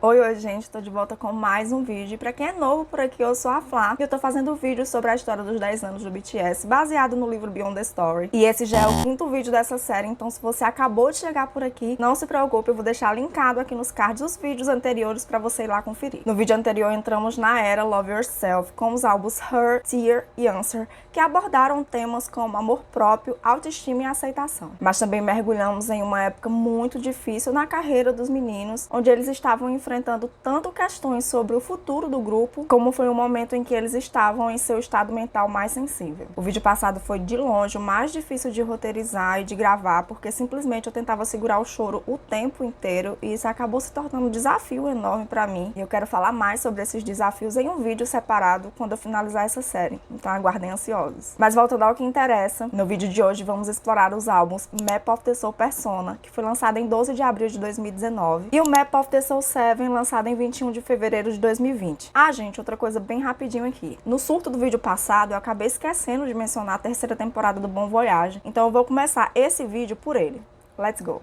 Oi, gente, tô de volta com mais um vídeo. E pra quem é novo por aqui, eu sou a Flá e eu tô fazendo um vídeo sobre a história dos 10 anos do BTS, baseado no livro Beyond the Story. E esse já é o quinto vídeo dessa série, então se você acabou de chegar por aqui, não se preocupe, eu vou deixar linkado aqui nos cards os vídeos anteriores pra você ir lá conferir. No vídeo anterior entramos na era Love Yourself, com os álbuns Her, Tear e Answer, que abordaram temas como amor próprio, autoestima e aceitação. Mas também mergulhamos em uma época muito difícil na carreira dos meninos, onde eles estavam enfrentando tanto questões sobre o futuro do grupo, como foi um momento em que eles estavam em seu estado mental mais sensível. O vídeo passado foi de longe o mais difícil de roteirizar e de gravar, porque simplesmente eu tentava segurar o choro o tempo inteiro e isso acabou se tornando um desafio enorme pra mim. E eu quero falar mais sobre esses desafios em um vídeo separado quando eu finalizar essa série, então aguardem ansiosos. Mas voltando ao que interessa, no vídeo de hoje vamos explorar os álbuns Map of the Soul Persona, que foi lançado em 12 de abril de 2019, e o Map of the Soul 7, lançado em 21 de fevereiro de 2020. Ah, gente, outra coisa bem rapidinho aqui. No surto do vídeo passado, eu acabei esquecendo de mencionar a terceira temporada do Bon Voyage, então eu vou começar esse vídeo por ele. Let's go!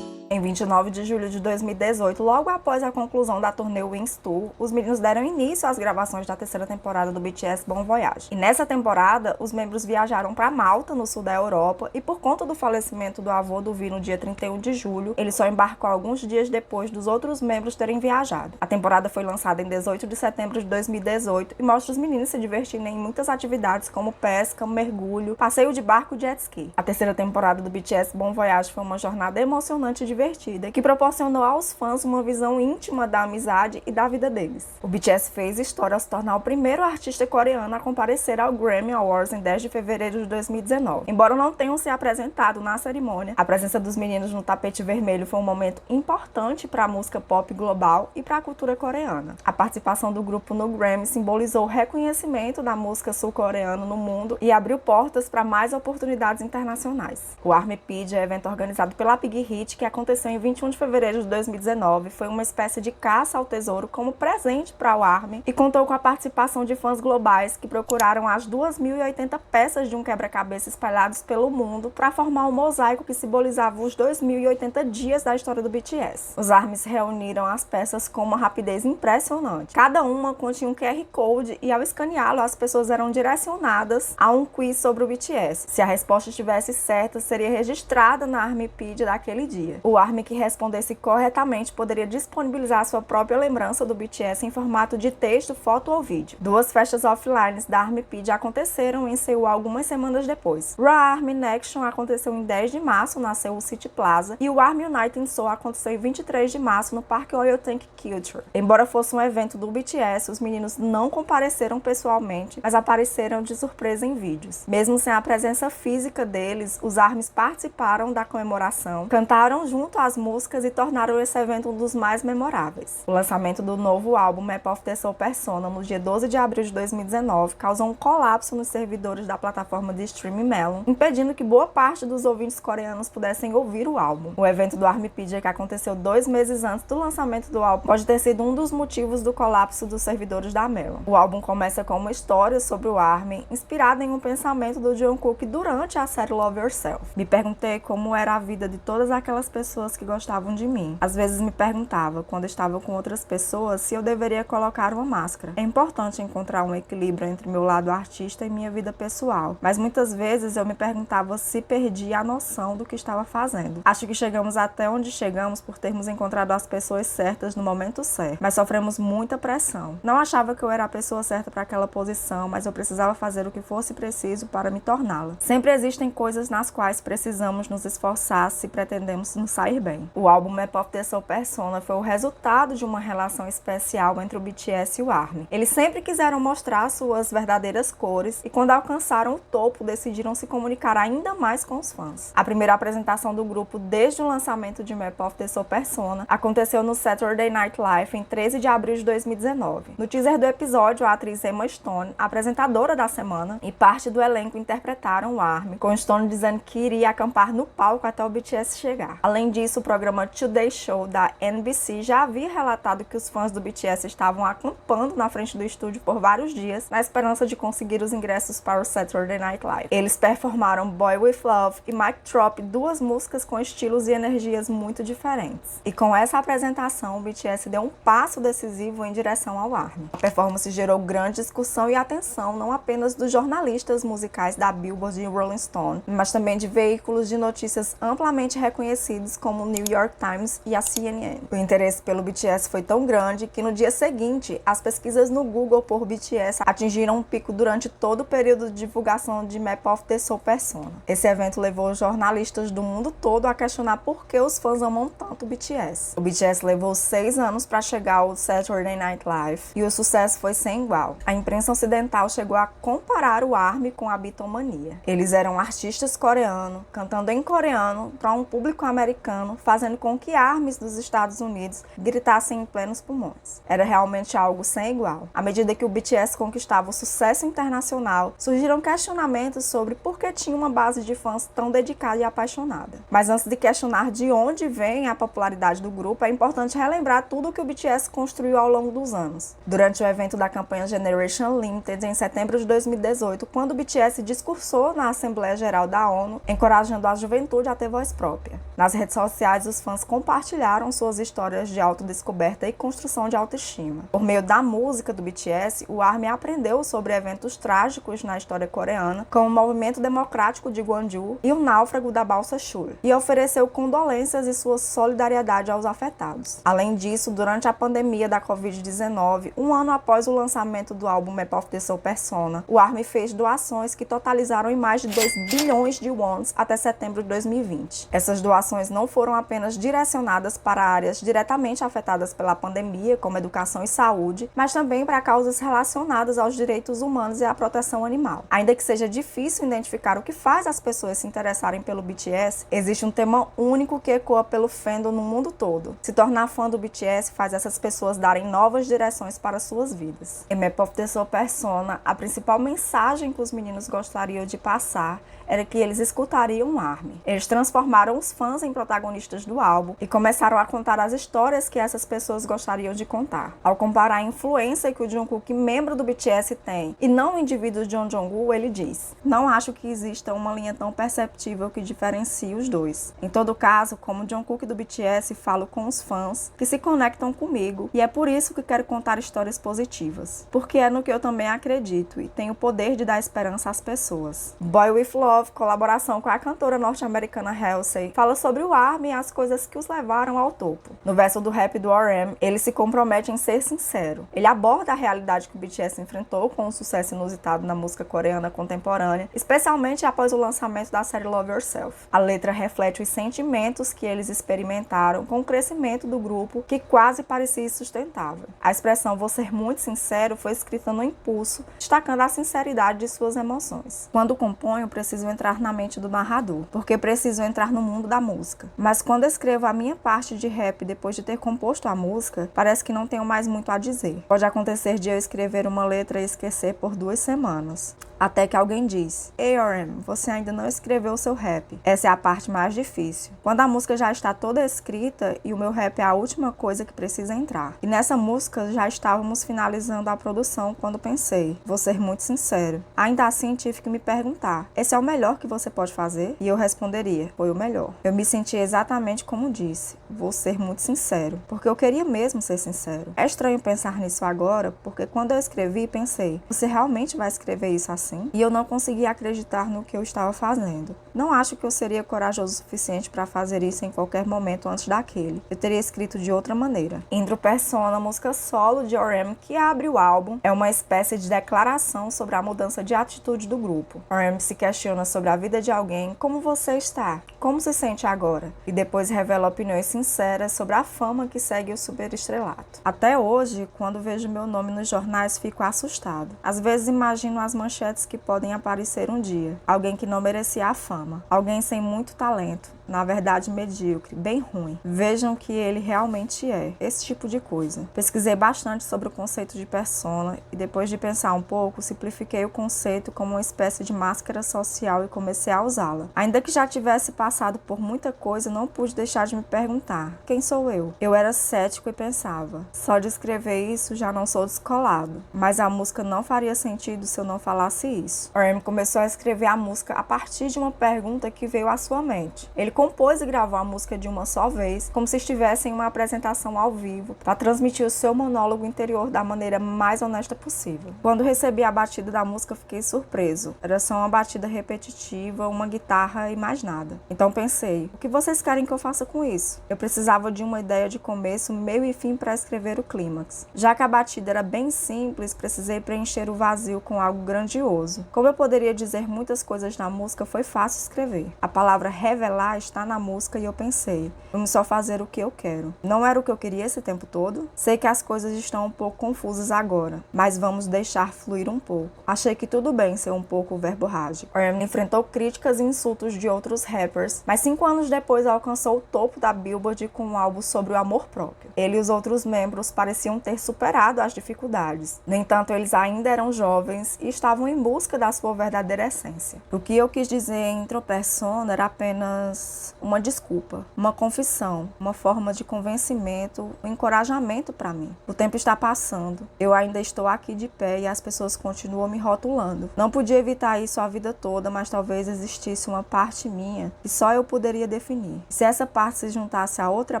Em 29 de julho de 2018, logo após a conclusão da turnê Wings Tour, os meninos deram início às gravações da terceira temporada do BTS Bon Voyage. E nessa temporada, os membros viajaram para Malta, no sul da Europa, e por conta do falecimento do avô do Vi no dia 31 de julho, ele só embarcou alguns dias depois dos outros membros terem viajado. A temporada foi lançada em 18 de setembro de 2018 e mostra os meninos se divertindo em muitas atividades como pesca, mergulho, passeio de barco e jet ski. A terceira temporada do BTS Bon Voyage foi uma jornada emocionante e divertida, que proporcionou aos fãs uma visão íntima da amizade e da vida deles. O BTS fez história ao se tornar o primeiro artista coreano a comparecer ao Grammy Awards em 10 de fevereiro de 2019. Embora não tenham se apresentado na cerimônia, a presença dos meninos no tapete vermelho foi um momento importante para a música pop global e para a cultura coreana. A participação do grupo no Grammy simbolizou o reconhecimento da música sul-coreana no mundo e abriu portas para mais oportunidades internacionais. O Armypedia, evento organizado pela Big Hit, que aconteceu em 21 de fevereiro de 2019, foi uma espécie de caça ao tesouro como presente para o ARMY e contou com a participação de fãs globais que procuraram as 2.080 peças de um quebra-cabeça espalhados pelo mundo para formar um mosaico que simbolizava os 2.080 dias da história do BTS. Os ARMYs reuniram as peças com uma rapidez impressionante. Cada uma continha um QR Code e ao escaneá-lo as pessoas eram direcionadas a um quiz sobre o BTS. Se a resposta estivesse certa, seria registrada na Armypedia daquele dia. O ARMY que respondesse corretamente poderia disponibilizar sua própria lembrança do BTS em formato de texto, foto ou vídeo. Duas festas offline da Armypedia aconteceram em Seul algumas semanas depois. Raw Army Nation aconteceu em 10 de março na Seoul City Plaza e o Army United in Seoul aconteceu em 23 de março no Parque Oil Tank Culture. Embora fosse um evento do BTS, os meninos não compareceram pessoalmente, mas apareceram de surpresa em vídeos. Mesmo sem a presença física deles, os ARMYs participaram da comemoração, cantaram junto às músicas e tornaram esse evento um dos mais memoráveis. O lançamento do novo álbum Map of the Soul Persona no dia 12 de abril de 2019 causou um colapso nos servidores da plataforma de streaming Melon, impedindo que boa parte dos ouvintes coreanos pudessem ouvir o álbum. O evento do Armypedia, que aconteceu 2 meses antes do lançamento do álbum, pode ter sido um dos motivos do colapso dos servidores da Melon. O álbum começa com uma história sobre o ARMY, inspirada em um pensamento do Jungkook durante a série Love Yourself. Me perguntei como era a vida de todas aquelas pessoas que gostavam de mim. Às vezes me perguntava, quando estava com outras pessoas, se eu deveria colocar uma máscara. É importante encontrar um equilíbrio entre meu lado artista e minha vida pessoal, mas muitas vezes eu me perguntava se perdi a noção do que estava fazendo. Acho que chegamos até onde chegamos por termos encontrado as pessoas certas no momento certo, mas sofremos muita pressão. Não achava que eu era a pessoa certa para aquela posição, mas eu precisava fazer o que fosse preciso para me torná-la. Sempre existem coisas nas quais precisamos nos esforçar se pretendemos nos sair bem. O álbum Map of the Soul Persona foi o resultado de uma relação especial entre o BTS e o ARMY. Eles sempre quiseram mostrar suas verdadeiras cores e quando alcançaram o topo, decidiram se comunicar ainda mais com os fãs. A primeira apresentação do grupo desde o lançamento de Map of the Soul Persona aconteceu no Saturday Night Live em 13 de abril de 2019. No teaser do episódio, a atriz Emma Stone, apresentadora da semana, e parte do elenco interpretaram o ARMY, com Stone dizendo que iria acampar no palco até o BTS chegar. Além disso, o programa Today Show da NBC já havia relatado que os fãs do BTS estavam acampando na frente do estúdio por vários dias, na esperança de conseguir os ingressos para o Saturday Night Live. Eles performaram Boy With Love e Mic Drop, duas músicas com estilos e energias muito diferentes. E com essa apresentação, o BTS deu um passo decisivo em direção ao ARMY. A performance gerou grande discussão e atenção, não apenas dos jornalistas musicais da Billboard e Rolling Stone, mas também de veículos de notícias amplamente reconhecidos como o New York Times e a CNN. O interesse pelo BTS foi tão grande que no dia seguinte, as pesquisas no Google por BTS atingiram um pico durante todo o período de divulgação de Map of the Soul Persona. Esse evento levou os jornalistas do mundo todo a questionar por que os fãs amam tanto o BTS. O BTS levou 6 anos para chegar ao Saturday Night Live e o sucesso foi sem igual. A imprensa ocidental chegou a comparar o ARMY com a Beatlemania. Eles eram artistas coreanos, cantando em coreano para um público americano, fazendo com que ARMYs dos Estados Unidos gritassem em plenos pulmões. Era realmente algo sem igual. À medida que o BTS conquistava o sucesso internacional, surgiram questionamentos sobre por que tinha uma base de fãs tão dedicada e apaixonada. Mas antes de questionar de onde vem a popularidade do grupo, é importante relembrar tudo o que o BTS construiu ao longo dos anos. Durante o evento da campanha Generation Limited, em setembro de 2018, quando o BTS discursou na Assembleia Geral da ONU, encorajando a juventude a ter voz própria. Nas redes sociais, os fãs compartilharam suas histórias de autodescoberta e construção de autoestima. Por meio da música do BTS, o ARMY aprendeu sobre eventos trágicos na história coreana, como o movimento democrático de Gwonju e o náufrago da balsa Shul, e ofereceu condolências e sua solidariedade aos afetados. Além disso, durante a pandemia da Covid-19, um ano após o lançamento do álbum Map of the Soul Persona, o ARMY fez doações que totalizaram em mais de 2 bilhões de wons até setembro de 2020. Essas doações não foram apenas direcionadas para áreas diretamente afetadas pela pandemia, como educação e saúde, mas também para causas relacionadas aos direitos humanos e à proteção animal. Ainda que seja difícil identificar o que faz as pessoas se interessarem pelo BTS, existe um tema único que ecoa pelo fandom no mundo todo. Se tornar fã do BTS faz essas pessoas darem novas direções para suas vidas. Em Map of the Soul Persona, a principal mensagem que os meninos gostariam de passar era que eles escutariam o ARMY. Eles transformaram os fãs em protagonistas do álbum e começaram a contar as histórias que essas pessoas gostariam de contar. Ao comparar a influência que o Jungkook, membro do BTS, tem e não o indivíduo de Jongwoo, ele diz: "Não acho que exista uma linha tão perceptível que diferencie os dois. Em todo caso, como Jungkook do BTS, falo com os fãs que se conectam comigo e é por isso que quero contar histórias positivas, porque é no que eu também acredito e tenho o poder de dar esperança às pessoas." Boy With Love, colaboração com a cantora norte-americana Halsey, fala sobre o ARMY e as coisas que os levaram ao topo. No verso do rap do RM, ele se compromete em ser sincero. Ele aborda a realidade que o BTS enfrentou com um sucesso inusitado na música coreana contemporânea, especialmente após o lançamento da série Love Yourself. A letra reflete os sentimentos que eles experimentaram com o crescimento do grupo, que quase parecia insustentável. A expressão "vou ser muito sincero" foi escrita no impulso, destacando a sinceridade de suas emoções. Quando componho, preciso entrar na mente do narrador, porque preciso entrar no mundo da música. Mas quando escrevo a minha parte de rap depois de ter composto a música, parece que não tenho mais muito a dizer. Pode acontecer de eu escrever uma letra e esquecer por 2 semanas. Até que alguém diz: "Ei, RM, você ainda não escreveu o seu rap." Essa é a parte mais difícil. Quando a música já está toda escrita e o meu rap é a última coisa que precisa entrar. E nessa música já estávamos finalizando a produção quando pensei: vou ser muito sincero. Ainda assim tive que me perguntar: esse é o melhor que você pode fazer? E eu responderia: foi o melhor. Eu me senti exatamente como disse: vou ser muito sincero, porque eu queria mesmo ser sincero. É estranho pensar nisso agora, porque quando eu escrevi, pensei: você realmente vai escrever isso assim? E eu não conseguia acreditar no que eu estava fazendo. Não acho que eu seria corajoso o suficiente para fazer isso em qualquer momento antes daquele. Eu teria escrito de outra maneira. Intro Persona, música solo de RM que abre o álbum, é uma espécie de declaração sobre a mudança de atitude do grupo. RM se questiona sobre a vida de alguém: como você está? Como se sente agora? E depois revela opiniões sinceras sobre a fama que segue o superestrelato. Até hoje, quando vejo meu nome nos jornais, fico assustado. Às vezes imagino as manchetes que podem aparecer um dia. Alguém que não merecia a fama. Alguém sem muito talento. na verdade medíocre, bem ruim. Vejam que ele realmente é, esse tipo de coisa. Pesquisei bastante sobre o conceito de persona e depois de pensar um pouco, simplifiquei o conceito como uma espécie de máscara social e comecei a usá-la. Ainda que já tivesse passado por muita coisa, não pude deixar de me perguntar, quem sou eu? Eu era cético e pensava, só de escrever isso já não sou descolado, mas a música não faria sentido se eu não falasse isso. R.E.M. começou a escrever a música a partir de uma pergunta que veio à sua mente. Ele compôs e gravou a música de uma só vez, como se estivesse em uma apresentação ao vivo, para transmitir o seu monólogo interior da maneira mais honesta possível. Quando recebi a batida da música, fiquei surpreso. Era só uma batida repetitiva, uma guitarra e mais nada. Então pensei, o que vocês querem que eu faça com isso? Eu precisava de uma ideia de começo, meio e fim para escrever o clímax. Já que a batida era bem simples, precisei preencher o vazio com algo grandioso. Como eu poderia dizer muitas coisas na música, foi fácil escrever. A palavra revelar está na música e eu pensei, vamos só fazer o que eu quero. Não era o que eu queria esse tempo todo? Sei que as coisas estão um pouco confusas agora, mas vamos deixar fluir um pouco. Achei que tudo bem ser um pouco verborrágico. R.E.M. enfrentou críticas e insultos de outros rappers, mas 5 anos depois alcançou o topo da Billboard com um álbum sobre o amor próprio. Ele e os outros membros pareciam ter superado as dificuldades. No entanto, eles ainda eram jovens e estavam em busca da sua verdadeira essência. O que eu quis dizer em intropersona era apenas uma desculpa, uma confissão, uma forma de convencimento, um encorajamento para mim. O tempo está passando, eu ainda estou aqui de pé e as pessoas continuam me rotulando. Não podia evitar isso a vida toda, mas talvez existisse uma parte minha que só eu poderia definir. Se essa parte se juntasse a outra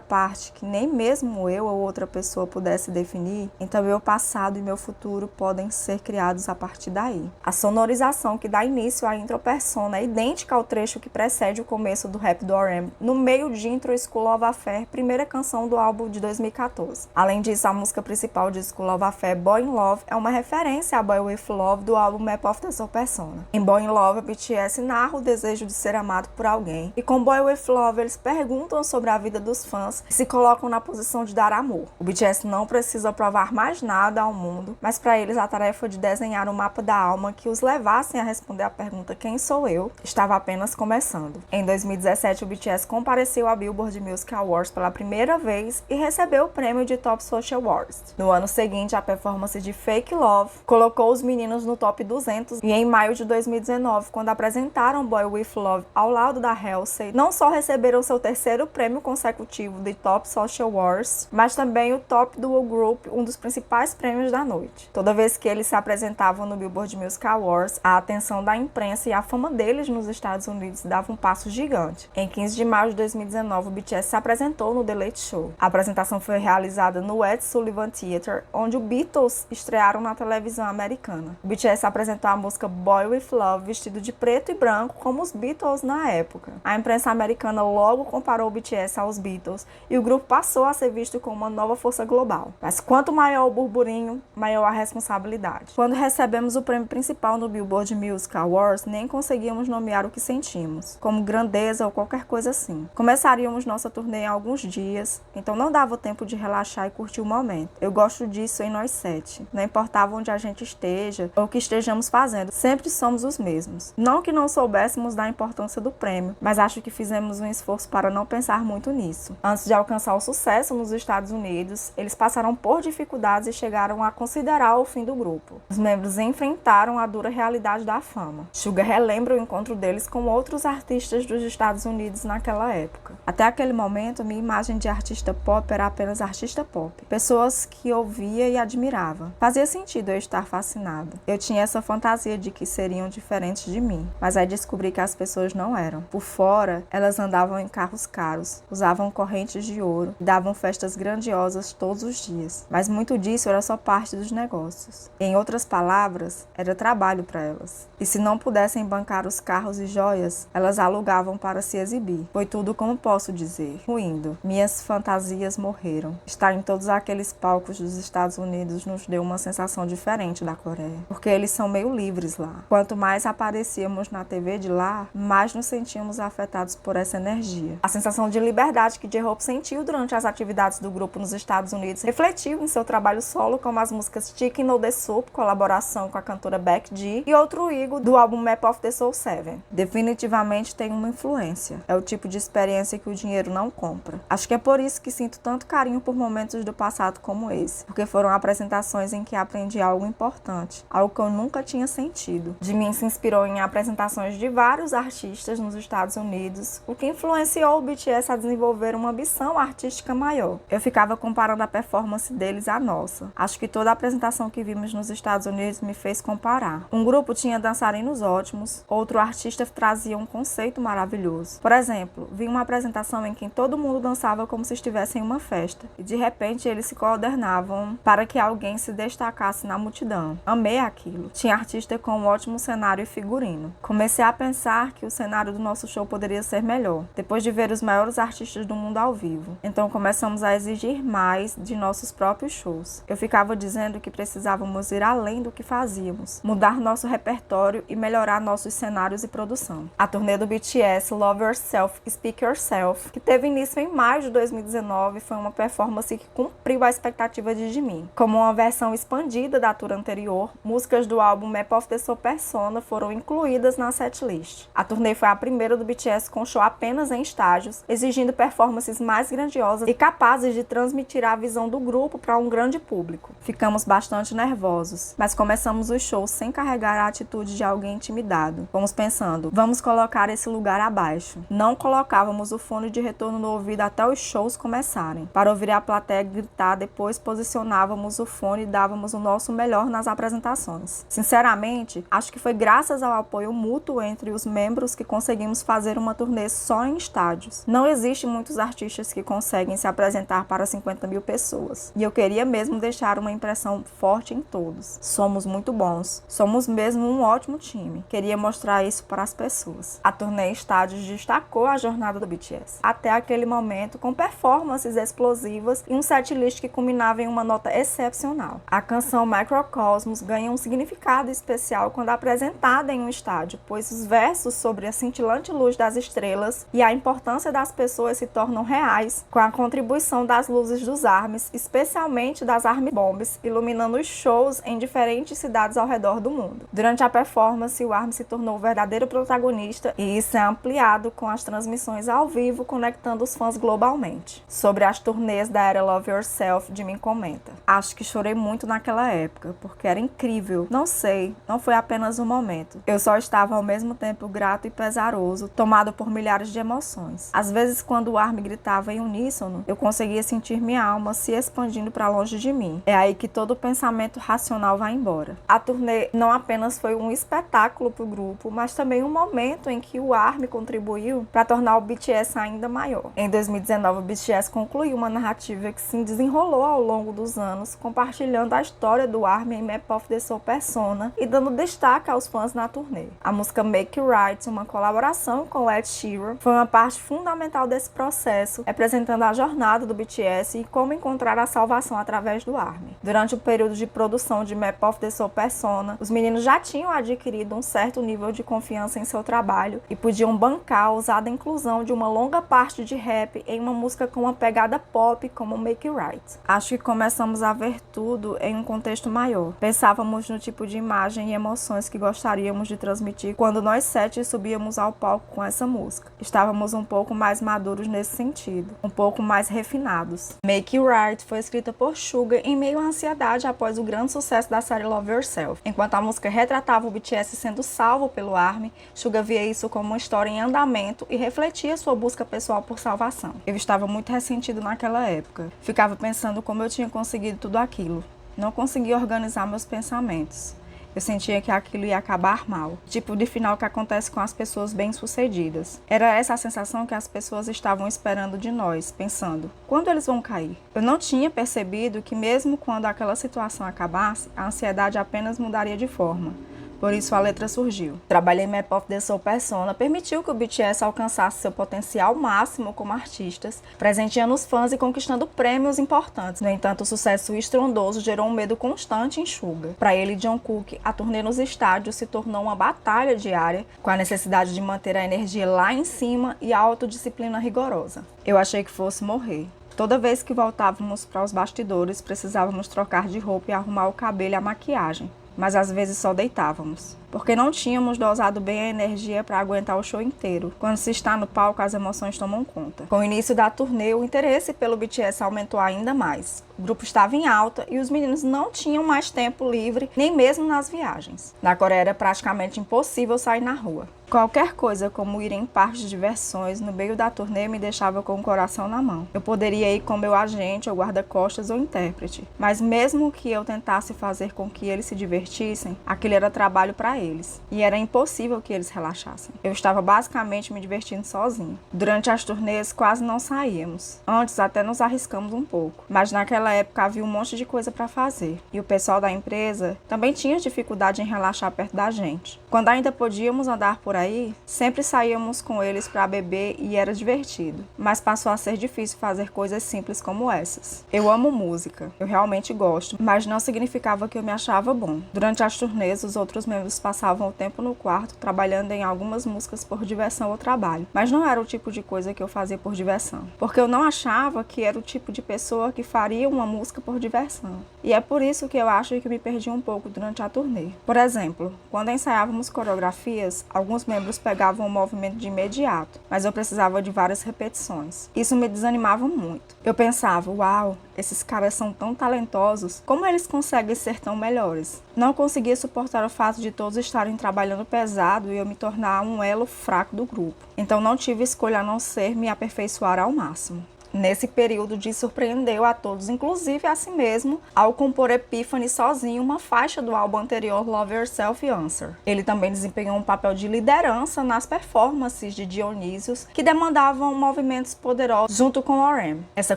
parte que nem mesmo eu ou outra pessoa pudesse definir, então meu passado e meu futuro podem ser criados a partir daí. A sonorização que dá início à intropersona é idêntica ao trecho que precede o começo do rap do R.E.M. no meio de Intro School of Affair, primeira canção do álbum de 2014. Além disso, a música principal de School of Affair, Boy in Love, é uma referência a Boy With Love do álbum Map of the Soul Persona. Em Boy in Love, a BTS narra o desejo de ser amado por alguém, e com Boy With Love eles perguntam sobre a vida dos fãs e se colocam na posição de dar amor. O BTS não precisa provar mais nada ao mundo, mas para eles a tarefa de desenhar um mapa da alma que os levassem a responder a pergunta quem sou eu estava apenas começando. Em 2017, o BTS compareceu à Billboard Music Awards pela primeira vez e recebeu o prêmio de Top Social Artist. No ano seguinte, a performance de Fake Love colocou os meninos no top 200 e em maio de 2019, quando apresentaram Boy With Love ao lado da Halsey, não só receberam seu terceiro prêmio consecutivo de Top Social Artist, mas também o Top Duo Group, um dos principais prêmios da noite. Toda vez que eles se apresentavam no Billboard Music Awards, a atenção da imprensa e a fama deles nos Estados Unidos dava um passo gigante. Em 15 de maio de 2019, o BTS se apresentou no The Late Show. A apresentação foi realizada no Ed Sullivan Theatre, onde os Beatles estrearam na televisão americana. O BTS apresentou a música Boy With Love vestido de preto e branco, como os Beatles na época. A imprensa americana logo comparou o BTS aos Beatles e o grupo passou a ser visto como uma nova força global. Mas quanto maior o burburinho, maior a responsabilidade. Quando recebemos o prêmio principal no Billboard Music Awards, nem conseguíamos nomear o que sentimos, como grandeza ou qualquer coisa assim. Começaríamos nossa turnê em alguns dias, então não dava tempo de relaxar e curtir o momento. Eu gosto disso em nós 7. Não importava onde a gente esteja ou o que estejamos fazendo, sempre somos os mesmos. Não que não soubéssemos da importância do prêmio, mas acho que fizemos um esforço para não pensar muito nisso. Antes de alcançar o sucesso nos Estados Unidos, eles passaram por dificuldades e chegaram a considerar o fim do grupo. Os membros enfrentaram a dura realidade da fama. Suga relembra o encontro deles com outros artistas dos Estados Unidos naquela época. Até aquele momento, minha imagem de artista pop era apenas artista pop. Pessoas que ouvia e admirava. Fazia sentido eu estar fascinado. Eu tinha essa fantasia de que seriam diferentes de mim, mas aí descobri que as pessoas não eram. Por fora, elas andavam em carros caros, usavam correntes de ouro e davam festas grandiosas todos os dias. Mas muito disso era só parte dos negócios. Em outras palavras, era trabalho para elas. E se não pudessem bancar os carros e joias, elas alugavam para se exibir. Foi tudo, como posso dizer, ruindo. Minhas fantasias morreram. Estar em todos aqueles palcos dos Estados Unidos nos deu uma sensação diferente da Coreia, porque eles são meio livres lá. Quanto mais aparecíamos na TV de lá, mais nos sentíamos afetados por essa energia. A sensação de liberdade que J-Hope sentiu durante as atividades do grupo nos Estados Unidos refletiu em seu trabalho solo, como as músicas Chicken No The Soup, colaboração com a cantora Becky G, e Outro Ego, do álbum Map of the Soul 7. Definitivamente tem uma influência. É o tipo de experiência que o dinheiro não compra. Acho que é por isso que sinto tanto carinho por momentos do passado como esse, porque foram apresentações em que aprendi algo importante, algo que eu nunca tinha sentido. Jimin se inspirou em apresentações de vários artistas nos Estados Unidos, o que influenciou o BTS a desenvolver uma ambição artística maior. Eu ficava comparando a performance deles à nossa. Acho que toda a apresentação que vimos nos Estados Unidos me fez comparar. Um grupo tinha dançarinos ótimos, outro artista trazia um conceito maravilhoso. Por exemplo, vi uma apresentação em que todo mundo dançava como se estivesse em uma festa, e de repente eles se coordenavam para que alguém se destacasse na multidão. Amei aquilo. Tinha artista com um ótimo cenário e figurino. Comecei a pensar que o cenário do nosso show poderia ser melhor, depois de ver os maiores artistas do mundo ao vivo. Então começamos a exigir mais de nossos próprios shows. Eu ficava dizendo que precisávamos ir além do que fazíamos, mudar nosso repertório e melhorar nossos cenários e produção. A turnê do BTS, Love Yourself, Speak Yourself, que teve início em maio de 2019, foi uma performance que cumpriu a expectativa de Jimin. Como uma versão expandida da tour anterior, músicas do álbum Map of the Soul Persona foram incluídas na setlist. A turnê foi a primeira do BTS com show apenas em estágios, exigindo performances mais grandiosas e capazes de transmitir a visão do grupo para um grande público. Ficamos bastante nervosos, mas começamos os shows sem carregar a atitude de alguém intimidado. Fomos pensando, vamos colocar esse lugar abaixo. Não colocávamos o fone de retorno no ouvido até os shows começarem. Para ouvir a plateia gritar, depois posicionávamos o fone e dávamos o nosso melhor nas apresentações. Sinceramente, acho que foi graças ao apoio mútuo entre os membros que conseguimos fazer uma turnê só em estádios. Não existe muitos artistas que conseguem se apresentar para 50 mil pessoas. E eu queria mesmo deixar uma impressão forte em todos. Somos muito bons. Somos mesmo um ótimo time. Queria mostrar isso para as pessoas. A turnê em estádios destacou a jornada do BTS. Até aquele momento, com performances explosivas e um setlist que culminava em uma nota excepcional. A canção Microcosmos ganha um significado especial quando apresentada em um estádio, pois os versos sobre a cintilante luz das estrelas e a importância das pessoas se tornam reais com a contribuição das luzes dos ARMYs, especialmente das ARMY Bombs, iluminando os shows em diferentes cidades ao redor do mundo. Durante a performance, o ARMY se tornou o verdadeiro protagonista e isso é ampliado com as transmissões ao vivo, conectando os fãs globalmente. Sobre as turnês da era Love Yourself, Jimin comenta: acho que chorei muito naquela época, porque era incrível. Não sei, não foi apenas um momento. Eu só estava ao mesmo tempo grato e pesaroso, tomado por milhares de emoções. Às vezes, quando o ARMY gritava em uníssono, eu conseguia sentir minha alma se expandindo para longe de mim. É aí que todo pensamento racional vai embora. A turnê não apenas foi um espetáculo para o grupo, mas também um momento em que o ARMY contribuiu para tornar o BTS ainda maior. Em 2019, o BTS concluiu uma narrativa que se desenrolou ao longo dos anos, compartilhando a história do ARMY em Map of the Soul Persona e dando destaque aos fãs na turnê. A música Make It Right, uma colaboração com Ed Sheeran, foi uma parte fundamental desse processo, representando a jornada do BTS e como encontrar a salvação através do ARMY. Durante o período de produção de Map of the Soul Persona, os meninos já tinham adquirido um certo nível de confiança em seu trabalho e podiam bancar a ousada inclusão de uma longa parte de rap em uma música com uma pegada pop como Make It Right. Acho que começamos a ver tudo em um contexto maior. Pensávamos no tipo de imagem e emoções que gostaríamos de transmitir quando nós 7 subíamos ao palco com essa música. Estávamos um pouco mais maduros nesse sentido, um pouco mais refinados. Make It Right foi escrita por Suga em meio à ansiedade após o grande sucesso da série Love Yourself. Enquanto a música retratava o BTS sendo salvo pelo ARMY, Suga via isso como uma história em andamento e refletia sua busca pessoal por salvação. Eu estava muito ressentido naquela época. Ficava pensando como eu tinha conseguido tudo aquilo. Não conseguia organizar meus pensamentos. Eu sentia que aquilo ia acabar mal. Tipo de final que acontece com as pessoas bem-sucedidas. Era essa a sensação que as pessoas estavam esperando de nós, pensando, quando eles vão cair? Eu não tinha percebido que mesmo quando aquela situação acabasse, a ansiedade apenas mudaria de forma. Por isso a letra surgiu. Trabalhei em Map of the Soul Persona, permitiu que o BTS alcançasse seu potencial máximo como artistas, presenteando os fãs e conquistando prêmios importantes. No entanto, o sucesso estrondoso gerou um medo constante em Suga. Para ele e Jungkook, a turnê nos estádios se tornou uma batalha diária, com a necessidade de manter a energia lá em cima e a autodisciplina rigorosa. Eu achei que fosse morrer. Toda vez que voltávamos para os bastidores, precisávamos trocar de roupa e arrumar o cabelo e a maquiagem. mas às vezes só deitávamos. Porque não tínhamos dosado bem a energia para aguentar o show inteiro. Quando se está no palco, as emoções tomam conta. Com o início da turnê, o interesse pelo BTS aumentou ainda mais. O grupo estava em alta e os meninos não tinham mais tempo livre, nem mesmo nas viagens. Na Coreia era praticamente impossível sair na rua. Qualquer coisa, como ir em parques de diversões no meio da turnê, me deixava com o coração na mão. Eu poderia ir com meu agente, ou guarda-costas, ou intérprete. Mas mesmo que eu tentasse fazer com que eles se divertissem, aquele era trabalho para eles. E era impossível que eles relaxassem. Eu estava basicamente me divertindo sozinho. Durante as turnês, quase não saíamos. Antes, até nos arriscamos um pouco. Mas naquela época havia um monte de coisa para fazer. E o pessoal da empresa também tinha dificuldade em relaxar perto da gente. Quando ainda podíamos andar por aí, sempre saíamos com eles para beber e era divertido. Mas passou a ser difícil fazer coisas simples como essas. Eu amo música, eu realmente gosto, mas não significava que eu me achava bom. Durante as turnês, os outros membros passavam o tempo no quarto trabalhando em algumas músicas por diversão ou trabalho. Mas não era o tipo de coisa que eu fazia por diversão. Porque eu não achava que era o tipo de pessoa que faria uma música por diversão. E é por isso que eu acho que me perdi um pouco durante a turnê. Por exemplo, quando ensaiávamos coreografias, alguns membros pegavam o movimento de imediato, mas eu precisava de várias repetições. Isso me desanimava muito. Eu pensava, uau, esses caras são tão talentosos, como eles conseguem ser tão melhores? Não conseguia suportar o fato de todos estarem trabalhando pesado e eu me tornar um elo fraco do grupo. Então não tive escolha a não ser me aperfeiçoar ao máximo. Nesse período, Jin surpreendeu a todos, inclusive a si mesmo, ao compor Epiphany sozinho, uma faixa do álbum anterior Love Yourself e Answer. Ele também desempenhou um papel de liderança nas performances de Dionysius, que demandavam movimentos poderosos junto com o RM. Essa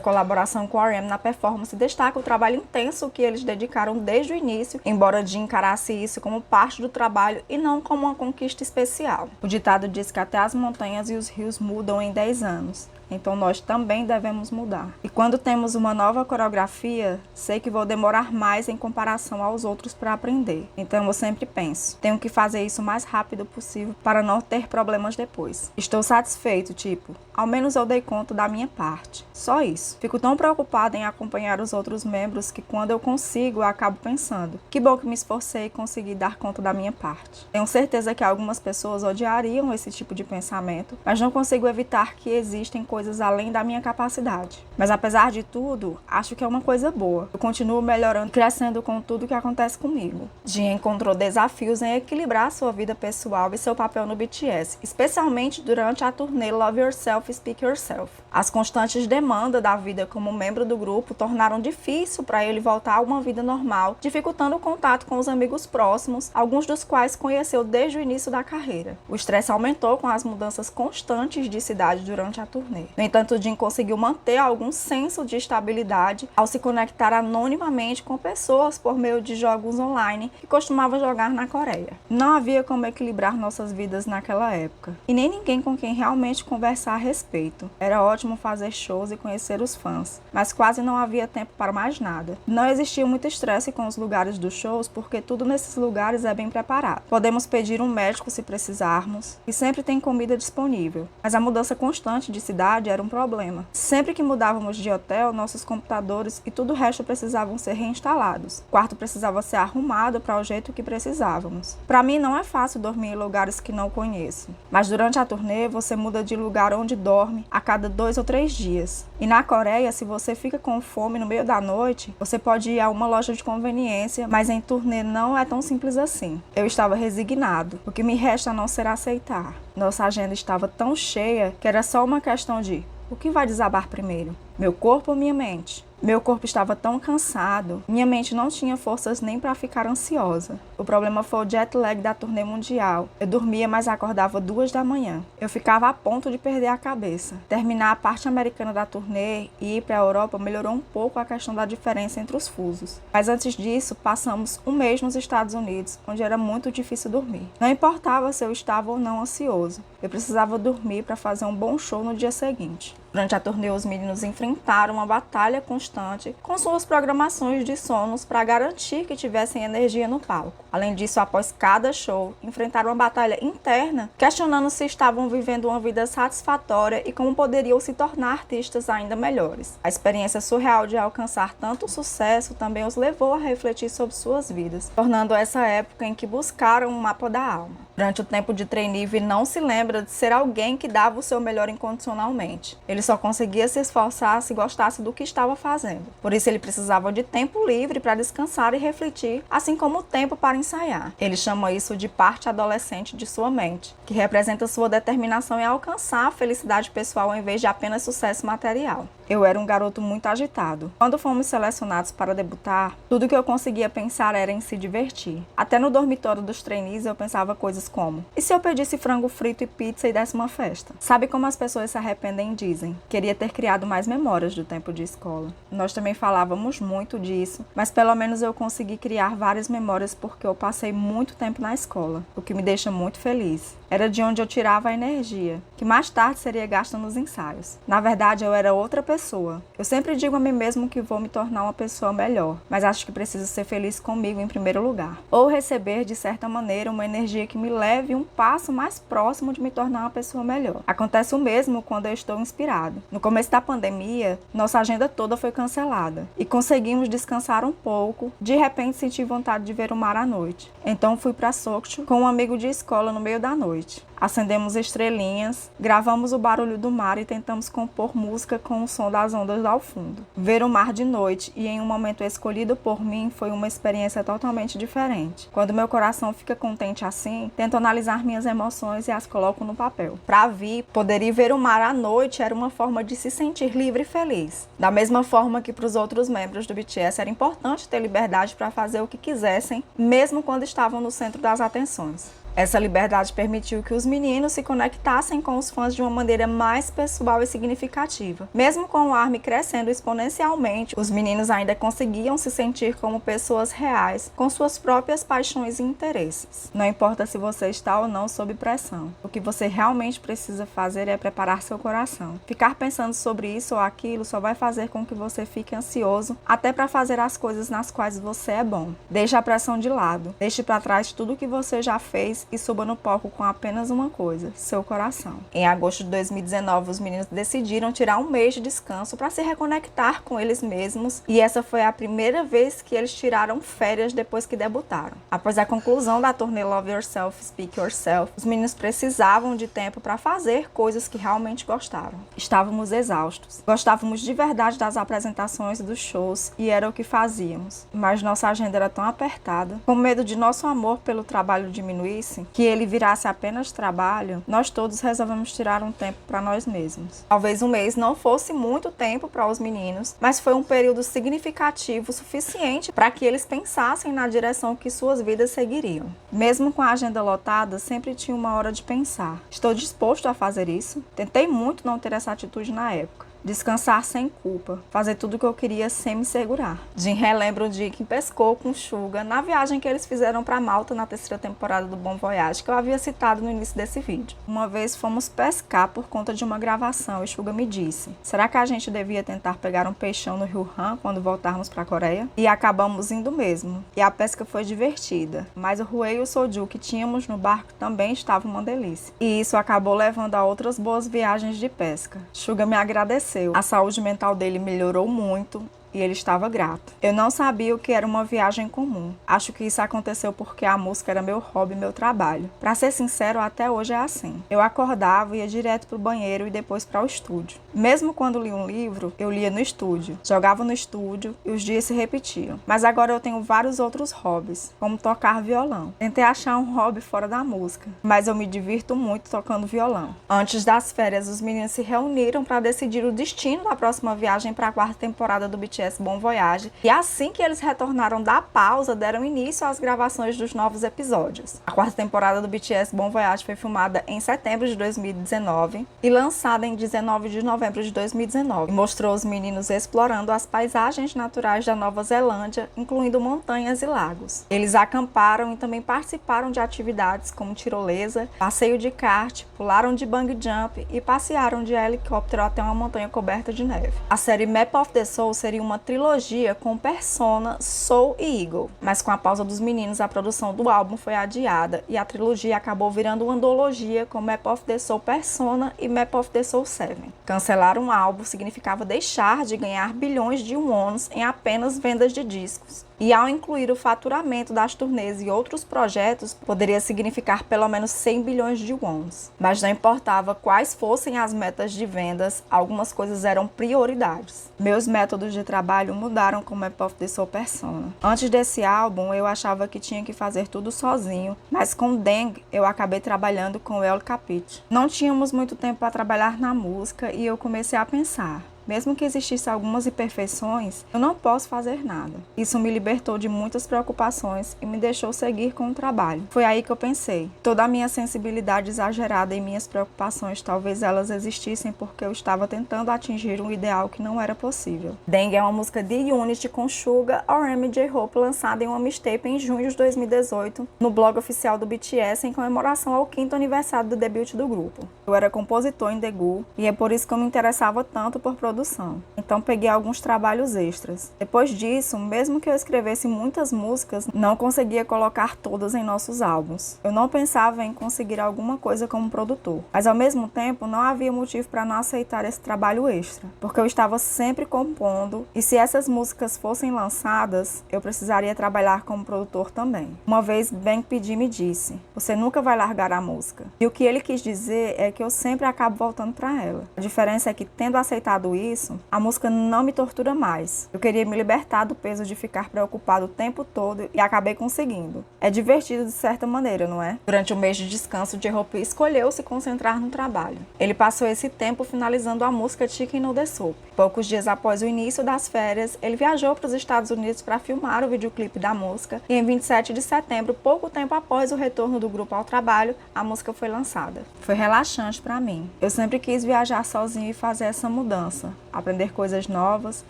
colaboração com o RM na performance destaca o trabalho intenso que eles dedicaram desde o início, embora Jin encarasse isso como parte do trabalho e não como uma conquista especial. O ditado diz que até as montanhas e os rios mudam em 10 anos. Então nós também devemos mudar. E quando temos uma nova coreografia, sei que vou demorar mais em comparação aos outros para aprender. Então eu sempre penso, tenho que fazer isso o mais rápido possível para não ter problemas depois. Estou satisfeito, tipo, ao menos eu dei conta da minha parte. Só isso. Fico tão preocupada em acompanhar os outros membros que quando eu consigo, eu acabo pensando, que bom que me esforcei e consegui dar conta da minha parte. Tenho certeza que algumas pessoas odiariam esse tipo de pensamento, mas não consigo evitar que existem coisas além da minha capacidade. Mas apesar de tudo, acho que é uma coisa boa. Eu continuo melhorando e crescendo com tudo que acontece comigo. Jin encontrou desafios em equilibrar sua vida pessoal e seu papel no BTS, especialmente durante a turnê Love Yourself, Speak Yourself. As constantes demandas da vida como membro do grupo tornaram difícil para ele voltar a uma vida normal, dificultando o contato com os amigos próximos, alguns dos quais conheceu desde o início da carreira. O estresse aumentou com as mudanças constantes de cidade durante a turnê. No entanto, Jin conseguiu manter algum senso de estabilidade ao se conectar anonimamente com pessoas por meio de jogos online que costumava jogar na Coreia. Não havia como equilibrar nossas vidas naquela época, e nem ninguém com quem realmente conversar a respeito. Era ótimo fazer shows e conhecer os fãs, mas quase não havia tempo para mais nada. Não existia muito estresse com os lugares dos shows, porque tudo nesses lugares é bem preparado. Podemos pedir um médico se precisarmos, e sempre tem comida disponível, mas a mudança constante de cidade era um problema. Sempre que mudávamos de hotel, nossos computadores e tudo o resto precisavam ser reinstalados. O quarto precisava ser arrumado para o jeito que precisávamos. Para mim não é fácil dormir em lugares que não conheço, mas durante a turnê você muda de lugar onde dorme a cada 2 ou 3 dias. E na Coreia, se você fica com fome no meio da noite, você pode ir a uma loja de conveniência, mas em turnê não é tão simples assim. Eu estava resignado. O que me resta a não ser aceitar. Nossa agenda estava tão cheia que era só uma questão de o que vai desabar primeiro? Meu corpo ou minha mente? Meu corpo estava tão cansado, minha mente não tinha forças nem para ficar ansiosa. O problema foi o jet lag da turnê mundial. Eu dormia, mas acordava 2 da manhã. Eu ficava a ponto de perder a cabeça. Terminar a parte americana da turnê e ir para a Europa melhorou um pouco a questão da diferença entre os fusos. Mas antes disso, passamos um mês nos Estados Unidos, onde era muito difícil dormir. Não importava se eu estava ou não ansioso. Eu precisava dormir para fazer um bom show no dia seguinte. Durante a turnê, os meninos enfrentaram uma batalha constante com suas programações de sonos para garantir que tivessem energia no palco. Além disso, após cada show, enfrentaram uma batalha interna, questionando se estavam vivendo uma vida satisfatória e como poderiam se tornar artistas ainda melhores. A experiência surreal de alcançar tanto sucesso também os levou a refletir sobre suas vidas, tornando essa época em que buscaram um mapa da alma. Durante o tempo de trainee, Vi não se lembra de ser alguém que dava o seu melhor incondicionalmente. Ele só conseguia se esforçar se gostasse do que estava fazendo. Por isso ele precisava de tempo livre para descansar e refletir, assim como o tempo para ensaiar. Ele chama isso de parte adolescente de sua mente, que representa sua determinação em alcançar a felicidade pessoal em vez de apenas sucesso material. Eu era um garoto muito agitado. Quando fomos selecionados para debutar, tudo que eu conseguia pensar era em se divertir. Até no dormitório dos trainees eu pensava coisas como: e se eu pedisse frango frito e pizza e desse uma festa? Sabe como as pessoas se arrependem e dizem? Queria ter criado mais memórias do tempo de escola. Nós também falávamos muito disso, mas pelo menos eu consegui criar várias memórias porque eu passei muito tempo na escola, o que me deixa muito feliz. Era de onde eu tirava a energia, que mais tarde seria gasta nos ensaios. Na verdade, eu era outra pessoa. Eu sempre digo a mim mesmo que vou me tornar uma pessoa melhor, mas acho que preciso ser feliz comigo em primeiro lugar. Ou receber, de certa maneira, uma energia que me leve um passo mais próximo de me tornar uma pessoa melhor. Acontece o mesmo quando eu estou inspirado. No começo da pandemia, nossa agenda toda foi cancelada e conseguimos descansar um pouco. De repente, senti vontade de ver o mar à noite. Então fui para Sokcho com um amigo de escola no meio da noite. Acendemos estrelinhas, gravamos o barulho do mar e tentamos compor música com o som das ondas ao fundo. Ver o mar de noite e em um momento escolhido por mim foi uma experiência totalmente diferente. Quando meu coração fica contente assim, tento analisar minhas emoções e as coloco no papel. Para Vi, poder ir ver o mar à noite era uma forma de se sentir livre e feliz. Da mesma forma que para os outros membros do BTS era importante ter liberdade para fazer o que quisessem, mesmo quando estavam no centro das atenções. Essa liberdade permitiu que os meninos se conectassem com os fãs de uma maneira mais pessoal e significativa. Mesmo com o ARMY crescendo exponencialmente, os meninos ainda conseguiam se sentir como pessoas reais, com suas próprias paixões e interesses. Não importa se você está ou não sob pressão. O que você realmente precisa fazer é preparar seu coração. Ficar pensando sobre isso ou aquilo só vai fazer com que você fique ansioso, até para fazer as coisas nas quais você é bom. Deixe a pressão de lado. Deixe para trás tudo o que você já fez e suba no palco com apenas uma coisa: seu coração. Em agosto de 2019, os meninos decidiram tirar um mês de descanso para se reconectar com eles mesmos, e essa foi a primeira vez que eles tiraram férias depois que debutaram. Após a conclusão da turnê Love Yourself, Speak Yourself, os meninos precisavam de tempo para fazer coisas que realmente gostaram. Estávamos exaustos. Gostávamos de verdade das apresentações e dos shows, e era o que fazíamos. Mas nossa agenda era tão apertada. Com medo de nosso amor pelo trabalho diminuísse, que ele virasse apenas trabalho, nós todos resolvemos tirar um tempo para nós mesmos. Talvez um mês não fosse muito tempo para os meninos, mas foi um período significativo suficiente para que eles pensassem na direção que suas vidas seguiriam. Mesmo com a agenda lotada, sempre tinha uma hora de pensar: estou disposto a fazer isso? Tentei muito não ter essa atitude na época. Descansar sem culpa, fazer tudo o que eu queria sem me segurar. Jin relembra o dia que pescou com Suga na viagem que eles fizeram para Malta na terceira temporada do Bon Voyage, que eu havia citado no início desse vídeo. Uma vez fomos pescar por conta de uma gravação e Suga me disse: será que a gente devia tentar pegar um peixão no Rio Han quando voltarmos para a Coreia? E acabamos indo mesmo. E a pesca foi divertida, mas o Rue e o Soju que tínhamos no barco também estavam uma delícia. E isso acabou levando a outras boas viagens de pesca. Suga me agradeceu. A saúde mental dele melhorou muito e ele estava grato. Eu não sabia o que era uma viagem comum. Acho que isso aconteceu porque a música era meu hobby e meu trabalho. Pra ser sincero, até hoje é assim. Eu acordava, ia direto pro banheiro e depois para o estúdio. Mesmo quando li um livro, eu lia no estúdio. Jogava no estúdio e os dias se repetiam. Mas agora eu tenho vários outros hobbies, como tocar violão. Tentei achar um hobby fora da música, mas eu me divirto muito tocando violão. Antes das férias, os meninos se reuniram para decidir o destino da próxima viagem para a quarta temporada do BTS BTS Bon Voyage, e assim que eles retornaram da pausa, deram início às gravações dos novos episódios. A quarta temporada do BTS Bon Voyage foi filmada em setembro de 2019 e lançada em 19 de novembro de 2019, e mostrou os meninos explorando as paisagens naturais da Nova Zelândia, incluindo montanhas e lagos. Eles acamparam e também participaram de atividades como tirolesa, passeio de kart, pularam de bungee jump e passearam de helicóptero até uma montanha coberta de neve. A série Map of the Soul seria uma trilogia com Persona, Soul e Eagle, mas com a pausa dos meninos, a produção do álbum foi adiada e a trilogia acabou virando uma antologia com Map of the Soul Persona e Map of the Soul 7. Cancelar um álbum significava deixar de ganhar bilhões de wons em apenas vendas de discos. E ao incluir o faturamento das turnês e outros projetos, poderia significar pelo menos 100 bilhões de wons. Mas não importava quais fossem as metas de vendas, algumas coisas eram prioridades. Meus métodos de trabalho mudaram com Map of the Soul Persona. Antes desse álbum, eu achava que tinha que fazer tudo sozinho, mas com Deng eu acabei trabalhando com o El Capit. Não tínhamos muito tempo para trabalhar na música e eu comecei a pensar: mesmo que existissem algumas imperfeições, eu não posso fazer nada. Isso me libertou de muitas preocupações e me deixou seguir com o trabalho. Foi aí que eu pensei: toda a minha sensibilidade exagerada e minhas preocupações, talvez elas existissem porque eu estava tentando atingir um ideal que não era possível. Deng é uma música de Unity com Suga, RM e J-Hope, lançada em uma mixtape em junho de 2018, no blog oficial do BTS, em comemoração ao 5º aniversário do debut do grupo. Eu era compositor em Daegu e é por isso que eu me interessava tanto por produção. Então peguei alguns trabalhos extras. Depois disso, mesmo que eu escrevesse muitas músicas, não conseguia colocar todas em nossos álbuns. Eu não pensava em conseguir alguma coisa como produtor, mas ao mesmo tempo não havia motivo para não aceitar esse trabalho extra, porque eu estava sempre compondo e se essas músicas fossem lançadas, eu precisaria trabalhar como produtor também. Uma vez Bang P.G me disse: "Você nunca vai largar a música." E o que ele quis dizer é que eu sempre acabo voltando para ela. A diferença é que, tendo aceitado isso, a música não me tortura mais. Eu queria me libertar do peso de ficar preocupado o tempo todo e acabei conseguindo. É divertido de certa maneira, não é? Durante o mês de descanso, J-Hope escolheu se concentrar no trabalho. Ele passou esse tempo finalizando a música Chicken No The Soup. Poucos dias após o início das férias, ele viajou para os Estados Unidos para filmar o videoclipe da música e em 27 de setembro, pouco tempo após o retorno do grupo ao trabalho, a música foi lançada. Foi relaxante para mim. Eu sempre quis viajar sozinho e fazer essa mudança, aprender coisas novas,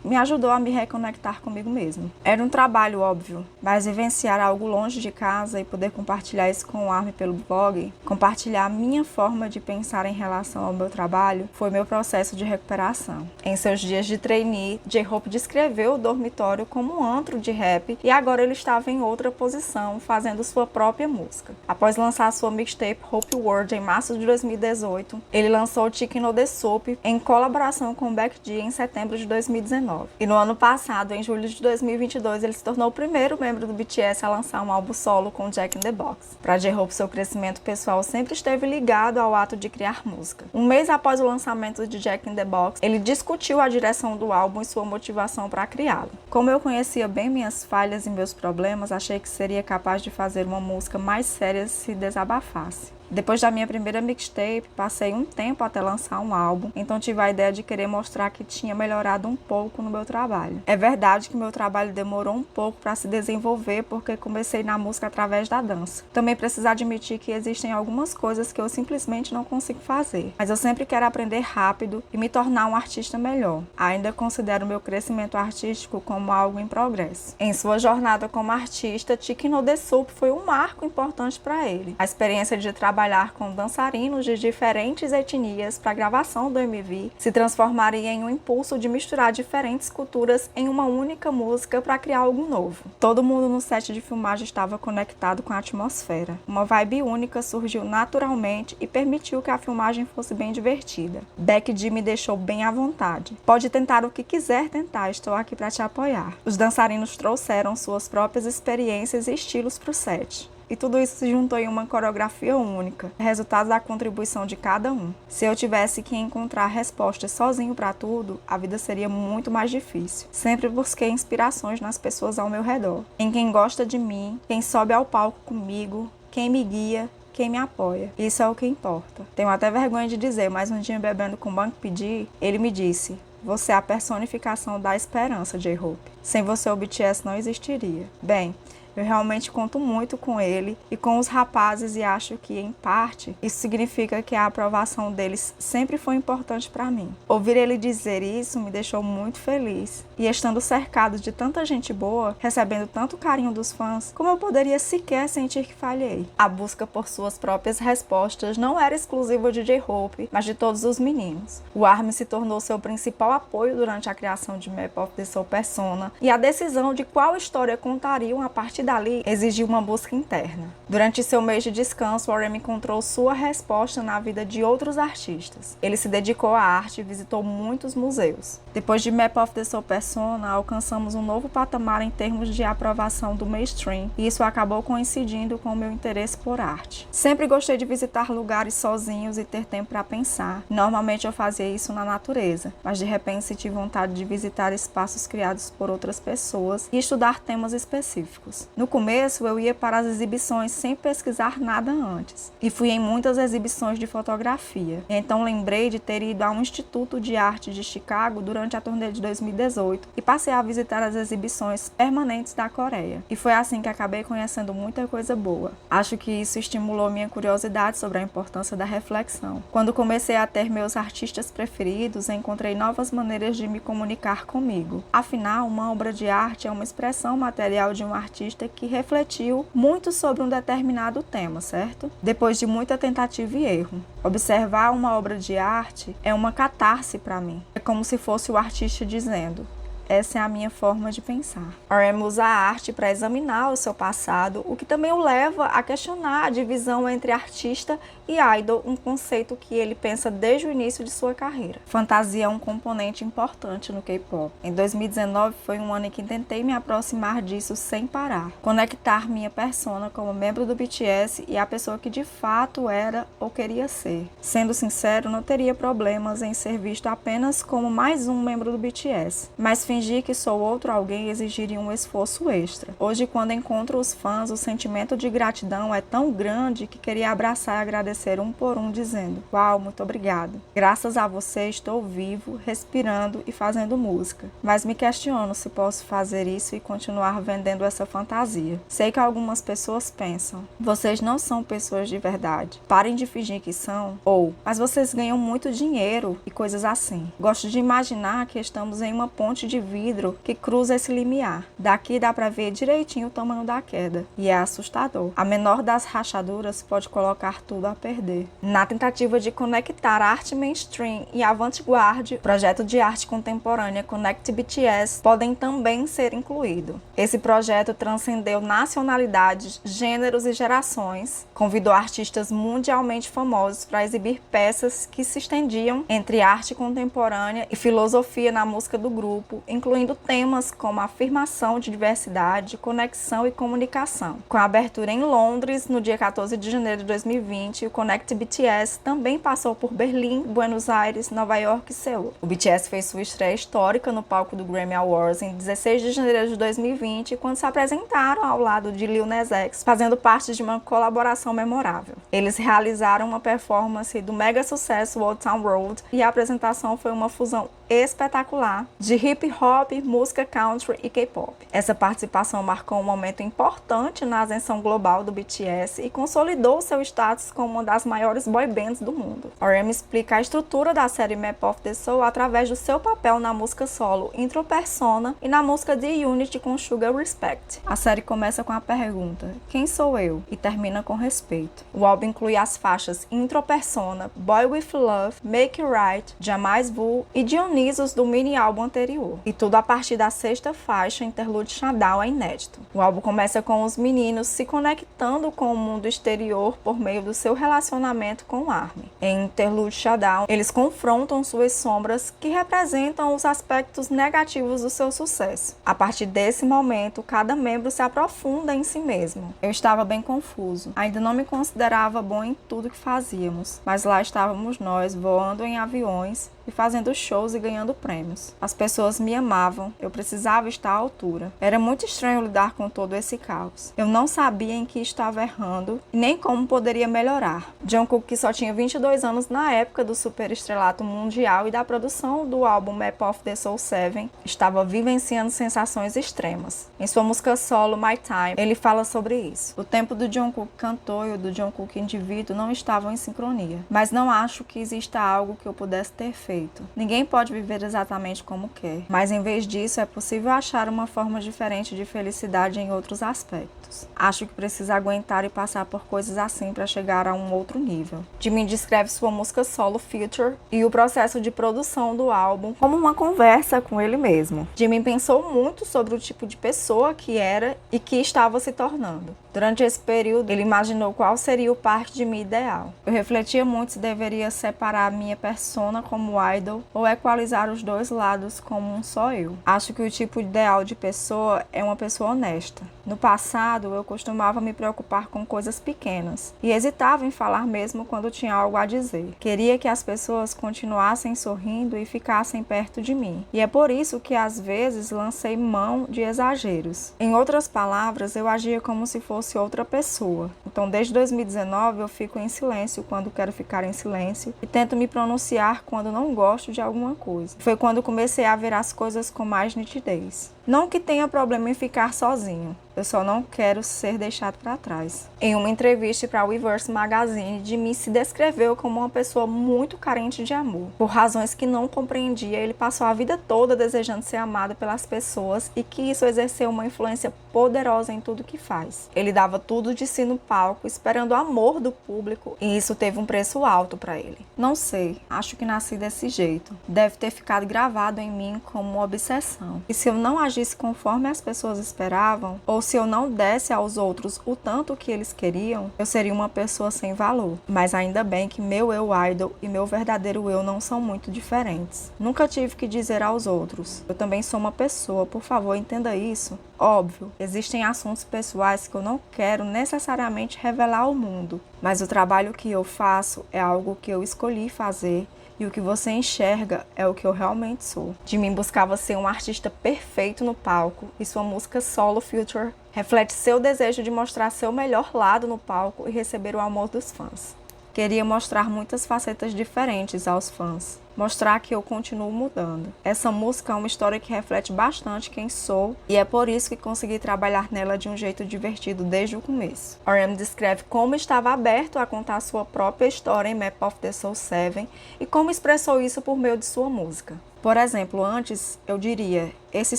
me ajudou a me reconectar comigo mesmo. Era um trabalho, óbvio, mas vivenciar algo longe de casa e poder compartilhar isso com o Army pelo blog, compartilhar a minha forma de pensar em relação ao meu trabalho, foi meu processo de recuperação. Em seus dias de trainee, J-Hope descreveu o dormitório como um antro de rap e agora ele estava em outra posição, fazendo sua própria música. Após lançar sua mixtape Hope World em março de 2018, ele lançou Chicken No The Soup em colaboração com Beck G em setembro de 2019. E no ano passado, em julho de 2022, ele se tornou o primeiro membro do BTS a lançar um álbum solo com Jack in the Box. Para J-Hope, seu crescimento pessoal sempre esteve ligado ao ato de criar música. Um mês após o lançamento de Jack in the Box, ele discutiu a direção do álbum e sua motivação para criá-lo. Como eu conhecia bem minhas falhas e meus problemas, achei que seria capaz de fazer uma música mais séria se desabafasse. Depois da minha primeira mixtape, passei um tempo até lançar um álbum, então tive a ideia de querer mostrar que tinha melhorado um pouco no meu trabalho. É verdade que meu trabalho demorou um pouco para se desenvolver porque comecei na música através da dança. Também preciso admitir que existem algumas coisas que eu simplesmente não consigo fazer, mas eu sempre quero aprender rápido e me tornar um artista melhor. Ainda considero meu crescimento artístico como algo em progresso. Em sua jornada como artista, Chicken No The Soup foi um marco importante para ele. A experiência de trabalhar com dançarinos de diferentes etnias para a gravação do MV se transformaria em um impulso de misturar diferentes culturas em uma única música para criar algo novo. Todo mundo no set de filmagem estava conectado com a atmosfera. Uma vibe única surgiu naturalmente e permitiu que a filmagem fosse bem divertida. Beck G me deixou bem à vontade. Pode tentar o que quiser tentar, estou aqui para te apoiar. Os dançarinos trouxeram suas próprias experiências e estilos para o set. E tudo isso se juntou em uma coreografia única, resultado da contribuição de cada um. Se eu tivesse que encontrar respostas sozinho para tudo, a vida seria muito mais difícil. Sempre busquei inspirações nas pessoas ao meu redor, em quem gosta de mim, quem sobe ao palco comigo, quem me guia, quem me apoia. Isso é o que importa. Tenho até vergonha de dizer, mas um dia bebendo com Bang P.G, ele me disse: Você é a personificação da esperança, J-Hope. Sem você o BTS não existiria. Bem, eu realmente conto muito com ele e com os rapazes e acho que, em parte, isso significa que a aprovação deles sempre foi importante para mim. Ouvir ele dizer isso me deixou muito feliz. E estando cercado de tanta gente boa, recebendo tanto carinho dos fãs, como eu poderia sequer sentir que falhei? A busca por suas próprias respostas não era exclusiva de J-Hope, mas de todos os meninos. O ARMY se tornou seu principal apoio durante a criação de Map of the Soul Persona, e a decisão de qual história contariam a partir dali exigiu uma busca interna. Durante seu mês de descanso, o RM encontrou sua resposta na vida de outros artistas. Ele se dedicou à arte e visitou muitos museus. Depois de Map of the Soul Persona, alcançamos um novo patamar em termos de aprovação do mainstream, e isso acabou coincidindo com o meu interesse por arte. Sempre gostei de visitar lugares sozinhos e ter tempo para pensar. Normalmente eu fazia isso na natureza, mas de repente senti vontade de visitar espaços criados por outras pessoas e estudar temas específicos. No começo, eu ia para as exibições sem pesquisar nada antes, e fui em muitas exibições de fotografia. E então lembrei de ter ido a um Instituto de Arte de Chicago durante a turnê de 2018 e passei a visitar as exibições permanentes da Coreia. E foi assim que acabei conhecendo muita coisa boa. Acho que isso estimulou minha curiosidade sobre a importância da reflexão. Quando comecei a ter meus artistas preferidos, encontrei novas maneiras de me comunicar comigo. Afinal, uma obra de arte é uma expressão material de um artista que refletiu muito sobre um determinado tema, certo? Depois de muita tentativa e erro. Observar uma obra de arte é uma catarse para mim. É como se fosse o artista dizendo: essa é a minha forma de pensar. RM usa a arte para examinar o seu passado, o que também o leva a questionar a divisão entre artista e idol, um conceito que ele pensa desde o início de sua carreira. Fantasia é um componente importante no K-pop. Em 2019 foi um ano em que tentei me aproximar disso sem parar. Conectar minha persona como membro do BTS e a pessoa que de fato era ou queria ser. Sendo sincero, não teria problemas em ser visto apenas como mais um membro do BTS, mas fingir que sou outro alguém exigiria um esforço extra. Hoje, quando encontro os fãs, o sentimento de gratidão é tão grande que queria abraçar e agradecer um por um, dizendo: uau, muito obrigado. Graças a você estou vivo, respirando e fazendo música. Mas me questiono se posso fazer isso e continuar vendendo essa fantasia. Sei que algumas pessoas pensam: vocês não são pessoas de verdade. Parem de fingir que são. Ou, mas vocês ganham muito dinheiro e coisas assim. Gosto de imaginar que estamos em uma ponte de vidro que cruza esse limiar. Daqui dá para ver direitinho o tamanho da queda. E é assustador. A menor das rachaduras pode colocar tudo a perder. Na tentativa de conectar a arte mainstream e avant-garde, o projeto de arte contemporânea Connect BTS podem também ser incluído. Esse projeto transcendeu nacionalidades, gêneros e gerações, convidou artistas mundialmente famosos para exibir peças que se estendiam entre arte contemporânea e filosofia na música do grupo, incluindo temas como afirmação de diversidade, conexão e comunicação. Com a abertura em Londres, no dia 14 de janeiro de 2020, o Connect BTS também passou por Berlim, Buenos Aires, Nova York e Seul. O BTS fez sua estreia histórica no palco do Grammy Awards em 16 de janeiro de 2020, quando se apresentaram ao lado de Lil Nas X, fazendo parte de uma colaboração memorável. Eles realizaram uma performance do mega sucesso Old Town Road e a apresentação foi uma fusão espetacular de hip hop, música country e K-pop. Essa participação marcou um momento importante na ascensão global do BTS e consolidou seu status como uma das maiores boy bands do mundo. RM explica a estrutura da série Map of the Soul através do seu papel na música solo Intro Persona e na música The Unity com Sugar Respect. A série começa com a pergunta: quem sou eu? E termina com respeito. O álbum inclui as faixas Intro Persona, Boy With Love, Make It Right, Jamais Vou e Dionysus do mini álbum anterior. E tudo a partir da sexta faixa, Interlude Showdown, é inédito. O álbum começa com os meninos se conectando com o mundo exterior por meio do seu relacionamento com o ARMY. Em Interlude Showdown, eles confrontam suas sombras que representam os aspectos negativos do seu sucesso. A partir desse momento, cada membro se aprofunda em si mesmo. Eu estava bem confuso. Ainda não me considerava bom em tudo que fazíamos, mas lá estávamos nós, voando em aviões e fazendo shows e ganhando prêmios. As pessoas me amavam, eu precisava estar à altura. Era muito estranho lidar com todo esse caos. Eu não sabia em que estava errando e nem como poderia melhorar. Jungkook, que só tinha 22 anos na época do superestrelato mundial e da produção do álbum Map of the Soul 7, estava vivenciando sensações extremas. Em sua música solo My Time, ele fala sobre isso. O tempo do Jungkook cantor e o do Jungkook indivíduo não estavam em sincronia, mas não acho que exista algo que eu pudesse ter feito. Ninguém pode viver exatamente como quer, mas em vez disso é possível achar uma forma diferente de felicidade em outros aspectos. Acho que precisa aguentar e passar por coisas assim para chegar a um outro nível. Jimin descreve sua música solo Future e o processo de produção do álbum como uma conversa com ele mesmo. Jimin pensou muito sobre o tipo de pessoa que era e que estava se tornando. Durante esse período, ele imaginou qual seria o Park Ji-min ideal. Eu refletia muito se deveria separar minha persona como idol ou equalizar os dois lados como um só eu. Acho que o tipo ideal de pessoa é uma pessoa honesta. No passado, eu costumava me preocupar com coisas pequenas e hesitava em falar mesmo quando tinha algo a dizer. Queria que as pessoas continuassem sorrindo e ficassem perto de mim. E é por isso que às vezes lancei mão de exageros. Em outras palavras, eu agia como se fosse outra pessoa. Então, desde 2019, eu fico em silêncio quando quero ficar em silêncio e tento me pronunciar quando não gosto de alguma coisa. Foi quando comecei a ver as coisas com mais nitidez. Não que tenha problema em ficar sozinho, eu só não quero ser deixado para trás. Em uma entrevista para o Weverse Magazine, Jimin se descreveu como uma pessoa muito carente de amor. Por razões que não compreendia, ele passou a vida toda desejando ser amado pelas pessoas e que isso exerceu uma influência poderosa em tudo que faz. Ele dava tudo de si no palco, esperando o amor do público, e isso teve um preço alto para ele. Não sei, acho que nasci desse jeito. Deve ter ficado gravado em mim como uma obsessão. E se eu não agisse conforme as pessoas esperavam, ou se eu não desse aos outros o tanto que eles queriam, eu seria uma pessoa sem valor. Mas ainda bem que meu eu idol e meu verdadeiro eu não são muito diferentes. Nunca tive que dizer aos outros: eu também sou uma pessoa, por favor, entenda isso. Óbvio, existem assuntos pessoais que eu não quero necessariamente revelar ao mundo, mas o trabalho que eu faço é algo que eu escolhi fazer. E o que você enxerga é o que eu realmente sou. Jimin buscava ser um artista perfeito no palco e sua música solo Future reflete seu desejo de mostrar seu melhor lado no palco e receber o amor dos fãs. Queria mostrar muitas facetas diferentes aos fãs. Mostrar que eu continuo mudando. Essa música é uma história que reflete bastante quem sou e é por isso que consegui trabalhar nela de um jeito divertido desde o começo. RM descreve como estava aberto a contar sua própria história em Map of the Soul 7 e como expressou isso por meio de sua música. Por exemplo, antes eu diria: esses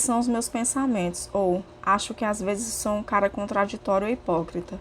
são os meus pensamentos, ou acho que às vezes sou um cara contraditório ou hipócrita,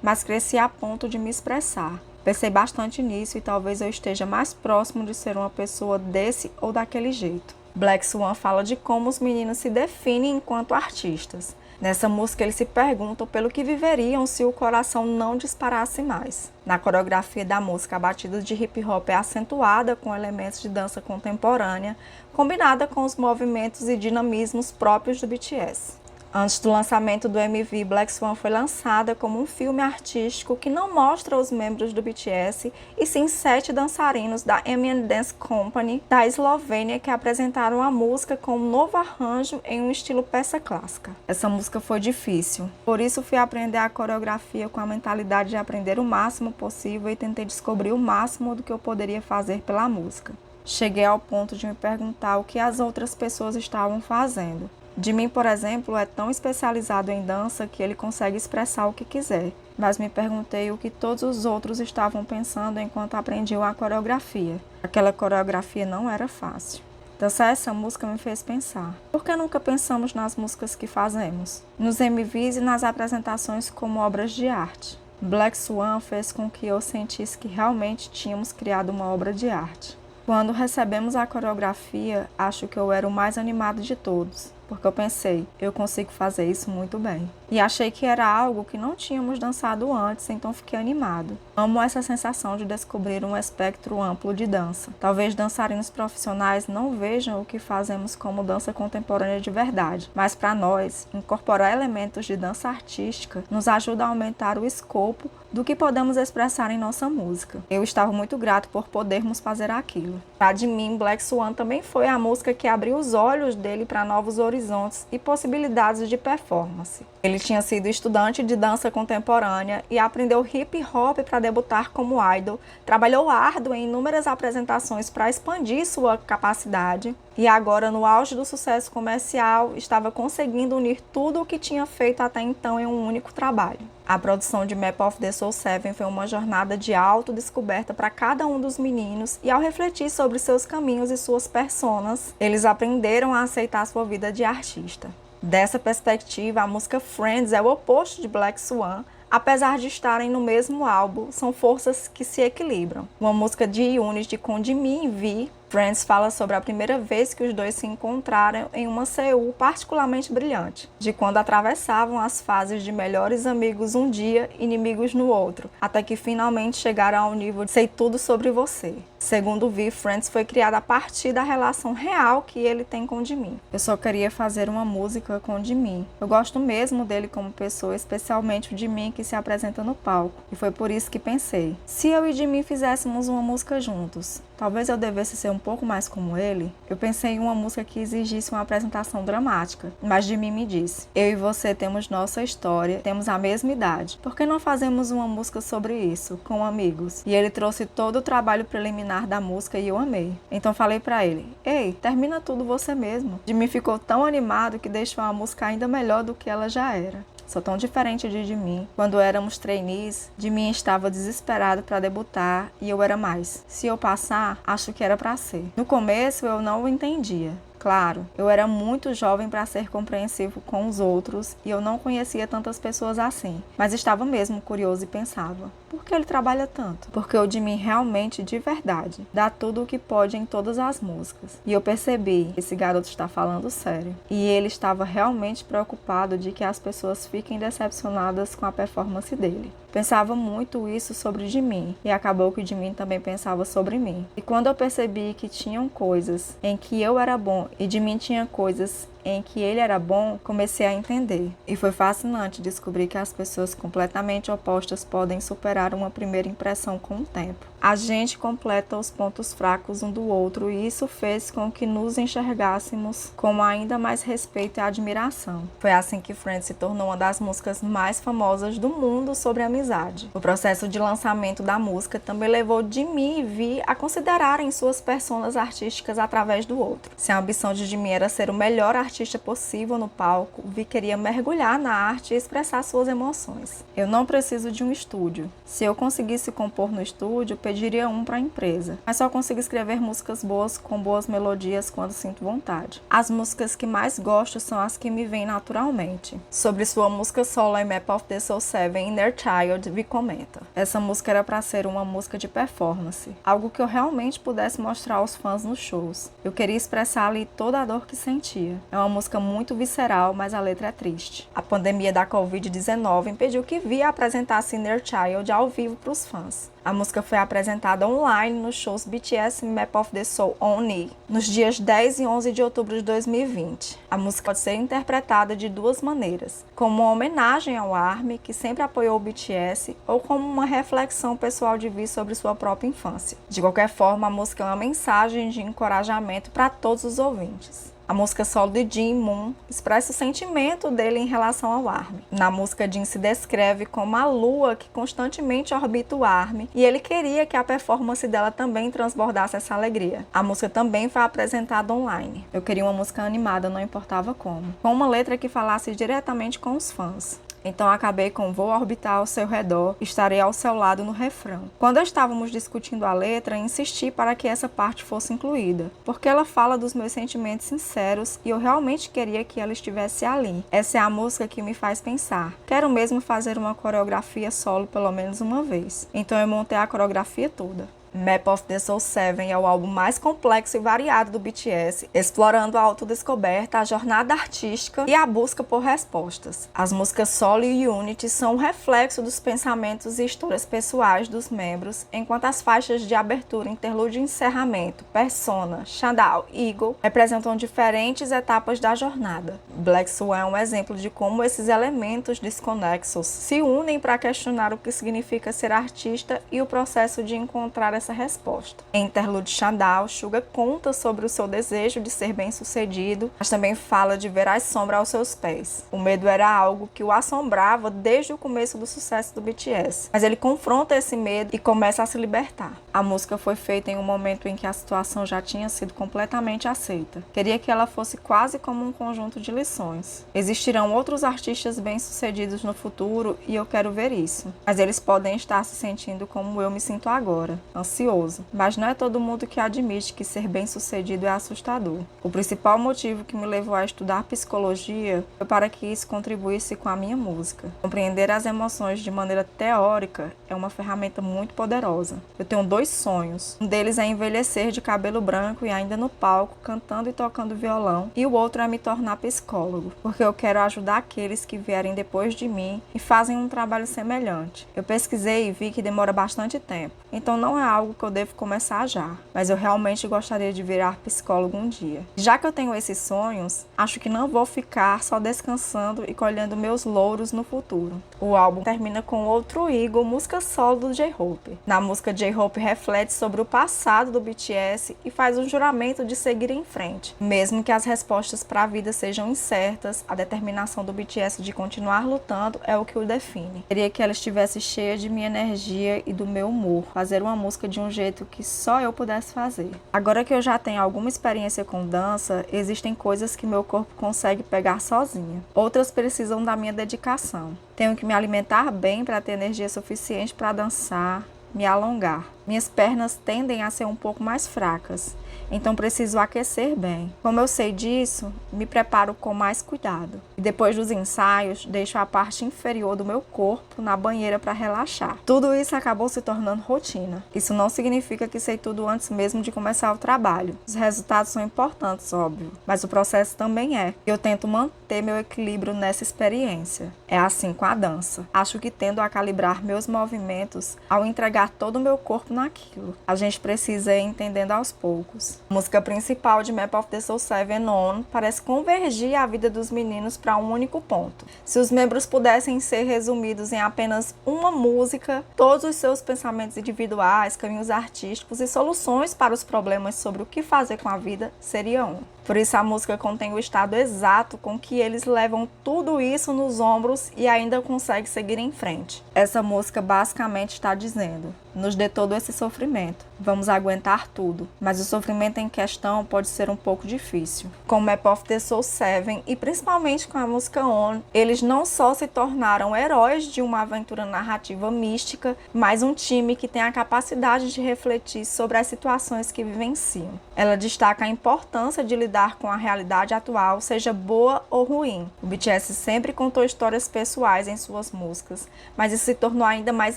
mas cresci a ponto de me expressar. Pensei bastante nisso e talvez eu esteja mais próximo de ser uma pessoa desse ou daquele jeito. Black Swan fala de como os meninos se definem enquanto artistas. Nessa música eles se perguntam pelo que viveriam se o coração não disparasse mais. Na coreografia da música, a batida de hip hop é acentuada com elementos de dança contemporânea, combinada com os movimentos e dinamismos próprios do BTS. Antes do lançamento do MV, Black Swan foi lançada como um filme artístico que não mostra os membros do BTS, e sim 7 dançarinos da MN Dance Company da Eslovênia que apresentaram a música com um novo arranjo em um estilo peça clássica. Essa música foi difícil, por isso fui aprender a coreografia com a mentalidade de aprender o máximo possível e tentei descobrir o máximo do que eu poderia fazer pela música. Cheguei ao ponto de me perguntar o que as outras pessoas estavam fazendo. Jimin, por exemplo, é tão especializado em dança que ele consegue expressar o que quiser, mas me perguntei o que todos os outros estavam pensando enquanto aprendiam a coreografia. Aquela coreografia não era fácil. Dançar essa música me fez pensar: por que nunca pensamos nas músicas que fazemos, nos MVs e nas apresentações como obras de arte? Black Swan fez com que eu sentisse que realmente tínhamos criado uma obra de arte. Quando recebemos a coreografia, acho que eu era o mais animado de todos, porque eu pensei: eu consigo fazer isso muito bem. E achei que era algo que não tínhamos dançado antes, então fiquei animado. Amo essa sensação de descobrir um espectro amplo de dança. Talvez dançarinos profissionais não vejam o que fazemos como dança contemporânea de verdade, mas para nós, incorporar elementos de dança artística nos ajuda a aumentar o escopo do que podemos expressar em nossa música. Eu estava muito grato por podermos fazer aquilo. Para Jimin, Black Swan também foi a música que abriu os olhos dele para novos horizontes e possibilidades de performance. Ele tinha sido estudante de dança contemporânea e aprendeu hip hop para debutar como idol, trabalhou árduo em inúmeras apresentações para expandir sua capacidade e agora, no auge do sucesso comercial, estava conseguindo unir tudo o que tinha feito até então em um único trabalho. A produção de Map of the Soul 7 foi uma jornada de autodescoberta para cada um dos meninos e ao refletir sobre seus caminhos e suas personas, eles aprenderam a aceitar sua vida de artista. Dessa perspectiva, a música Friends é o oposto de Black Swan. Apesar de estarem no mesmo álbum, são forças que se equilibram. Uma música de Unity com Jimin e V, Friends fala sobre a primeira vez que os dois se encontraram em uma Seul particularmente brilhante, de quando atravessavam as fases de melhores amigos um dia, inimigos no outro, até que finalmente chegaram ao nível de sei tudo sobre você. Segundo V, Friends foi criada a partir da relação real que ele tem com Jimin. Eu só queria fazer uma música com Jimin. Eu gosto mesmo dele como pessoa, especialmente o Jimin que se apresenta no palco. E foi por isso que pensei, se eu e Jimin fizéssemos uma música juntos, talvez eu devesse ser um pouco mais como ele. Eu pensei em uma música que exigisse uma apresentação dramática, mas Jimin me disse, eu e você temos nossa história, temos a mesma idade. Por que não fazemos uma música sobre isso, com amigos? E ele trouxe todo o trabalho preliminar da música e eu amei. Então falei pra ele, ei, termina tudo você mesmo. Jimin ficou tão animado que deixou a música ainda melhor do que ela já era. Sou tão diferente de Jimin. Quando éramos trainees, Jimin estava desesperado para debutar e eu era mais. Se eu passar, acho que era para ser. No começo eu não o entendia. Claro, eu era muito jovem para ser compreensivo com os outros e eu não conhecia tantas pessoas assim. Mas estava mesmo curioso e pensava, por que ele trabalha tanto? Porque o Jimin realmente, de verdade, dá tudo o que pode em todas as músicas. E eu percebi, esse garoto está falando sério. E ele estava realmente preocupado de que as pessoas fiquem decepcionadas com a performance dele. Pensava muito isso sobre Jimin e acabou que Jimin também pensava sobre mim. E quando eu percebi que tinham coisas em que eu era bom e Jimin tinha coisas em que ele era bom, comecei a entender. E foi fascinante descobrir que as pessoas completamente opostas podem superar uma primeira impressão com o tempo. A gente completa os pontos fracos um do outro e isso fez com que nos enxergássemos com ainda mais respeito e admiração. Foi assim que Friends se tornou uma das músicas mais famosas do mundo sobre amizade. O processo de lançamento da música também levou Jimin e V a considerarem suas personas artísticas através do outro. Se a ambição de Jimin era ser o melhor artista possível no palco, Vi queria mergulhar na arte e expressar suas emoções. Eu não preciso de um estúdio. Se eu conseguisse compor no estúdio, pediria um para a empresa. Mas só consigo escrever músicas boas com boas melodias quando sinto vontade. As músicas que mais gosto são as que me vêm naturalmente. Sobre sua música solo em Map of the Soul 7, Inner Child, Vi comenta. Essa música era para ser uma música de performance, algo que eu realmente pudesse mostrar aos fãs nos shows. Eu queria expressar ali toda a dor que sentia. É uma música muito visceral, mas a letra é triste. A pandemia da Covid-19 impediu que Vi apresentasse Inner Child ao vivo para os fãs. A música foi apresentada online nos shows BTS Map of the Soul Only, nos dias 10 e 11 de outubro de 2020. A música pode ser interpretada de duas maneiras, como uma homenagem ao ARMY, que sempre apoiou o BTS, ou como uma reflexão pessoal de Vi sobre sua própria infância. De qualquer forma, a música é uma mensagem de encorajamento para todos os ouvintes. A música solo de Jin Moon expressa o sentimento dele em relação ao ARMY. Na música, Jin se descreve como a lua que constantemente orbita o ARMY e ele queria que a performance dela também transbordasse essa alegria. A música também foi apresentada online. Eu queria uma música animada, não importava como. Com uma letra que falasse diretamente com os fãs. Então acabei com vou orbitar ao seu redor, estarei ao seu lado no refrão. Quando estávamos discutindo a letra, insisti para que essa parte fosse incluída, porque ela fala dos meus sentimentos sinceros e eu realmente queria que ela estivesse ali. Essa é a música que me faz pensar. Quero mesmo fazer uma coreografia solo pelo menos uma vez. Então eu montei a coreografia toda. Map of the Soul 7 é o álbum mais complexo e variado do BTS, explorando a autodescoberta, a jornada artística e a busca por respostas. As músicas Solo e Unity são um reflexo dos pensamentos e histórias pessoais dos membros, enquanto as faixas de abertura, interlúdio e encerramento, Persona, Chandal e Eagle representam diferentes etapas da jornada. Black Swan é um exemplo de como esses elementos desconexos se unem para questionar o que significa ser artista e o processo de encontrar essa resposta. Em Interlude Chandal, Suga conta sobre o seu desejo de ser bem-sucedido, mas também fala de ver as sombras aos seus pés. O medo era algo que o assombrava desde o começo do sucesso do BTS, mas ele confronta esse medo e começa a se libertar. A música foi feita em um momento em que a situação já tinha sido completamente aceita. Queria que ela fosse quase como um conjunto de lições. Existirão outros artistas bem-sucedidos no futuro e eu quero ver isso, mas eles podem estar se sentindo como eu me sinto agora, ansioso. Mas não é todo mundo que admite que ser bem-sucedido é assustador. O principal motivo que me levou a estudar psicologia foi para que isso contribuísse com a minha música. Compreender as emoções de maneira teórica é uma ferramenta muito poderosa. Eu tenho 2 sonhos. Um deles é envelhecer de cabelo branco e ainda no palco, cantando e tocando violão. E o outro é me tornar psicólogo, porque eu quero ajudar aqueles que vierem depois de mim e fazem um trabalho semelhante. Eu pesquisei e vi que demora bastante tempo, então não é algo que eu devo começar já, mas eu realmente gostaria de virar psicólogo um dia. Já que eu tenho esses sonhos, acho que não vou ficar só descansando e colhendo meus louros no futuro. O álbum termina com outro Eagle, música solo do J-Hope. Na música, J-Hope reflete sobre o passado do BTS e faz um juramento de seguir em frente. Mesmo que as respostas para a vida sejam incertas, a determinação do BTS de continuar lutando é o que o define. Queria que ela estivesse cheia de minha energia e do meu humor, fazer uma música de um jeito que só eu pudesse fazer. Agora que eu já tenho alguma experiência com dança, existem coisas que meu corpo consegue pegar sozinha. Outras precisam da minha dedicação. Tenho que me alimentar bem para ter energia suficiente para dançar, me alongar. Minhas pernas tendem a ser um pouco mais fracas, então preciso aquecer bem. Como eu sei disso, me preparo com mais cuidado. E depois dos ensaios, deixo a parte inferior do meu corpo na banheira para relaxar. Tudo isso acabou se tornando rotina. Isso não significa que sei tudo antes mesmo de começar o trabalho. Os resultados são importantes, óbvio, mas o processo também é. Eu tento manter meu equilíbrio nessa experiência. É assim com a dança. Acho que tendo a calibrar meus movimentos ao entregar todo o meu corpo naquilo. A gente precisa ir entendendo aos poucos. A música principal de Map of the Soul 7 On parece convergir a vida dos meninos para um único ponto. Se os membros pudessem ser resumidos em apenas uma música, todos os seus pensamentos individuais, caminhos artísticos e soluções para os problemas sobre o que fazer com a vida seriam um. Por isso a música contém o estado exato com que eles levam tudo isso nos ombros e ainda conseguem seguir em frente. Essa música basicamente está dizendo: nos dê todo esse sofrimento, vamos aguentar tudo, mas o sofrimento em questão pode ser um pouco difícil. Com Map of the Soul 7 e principalmente com a música On, eles não só se tornaram heróis de uma aventura narrativa mística, mas um time que tem a capacidade de refletir sobre as situações que vivenciam. Ela destaca a importância de lidar com a realidade atual, seja boa ou ruim. O BTS sempre contou histórias pessoais em suas músicas, mas isso se tornou ainda mais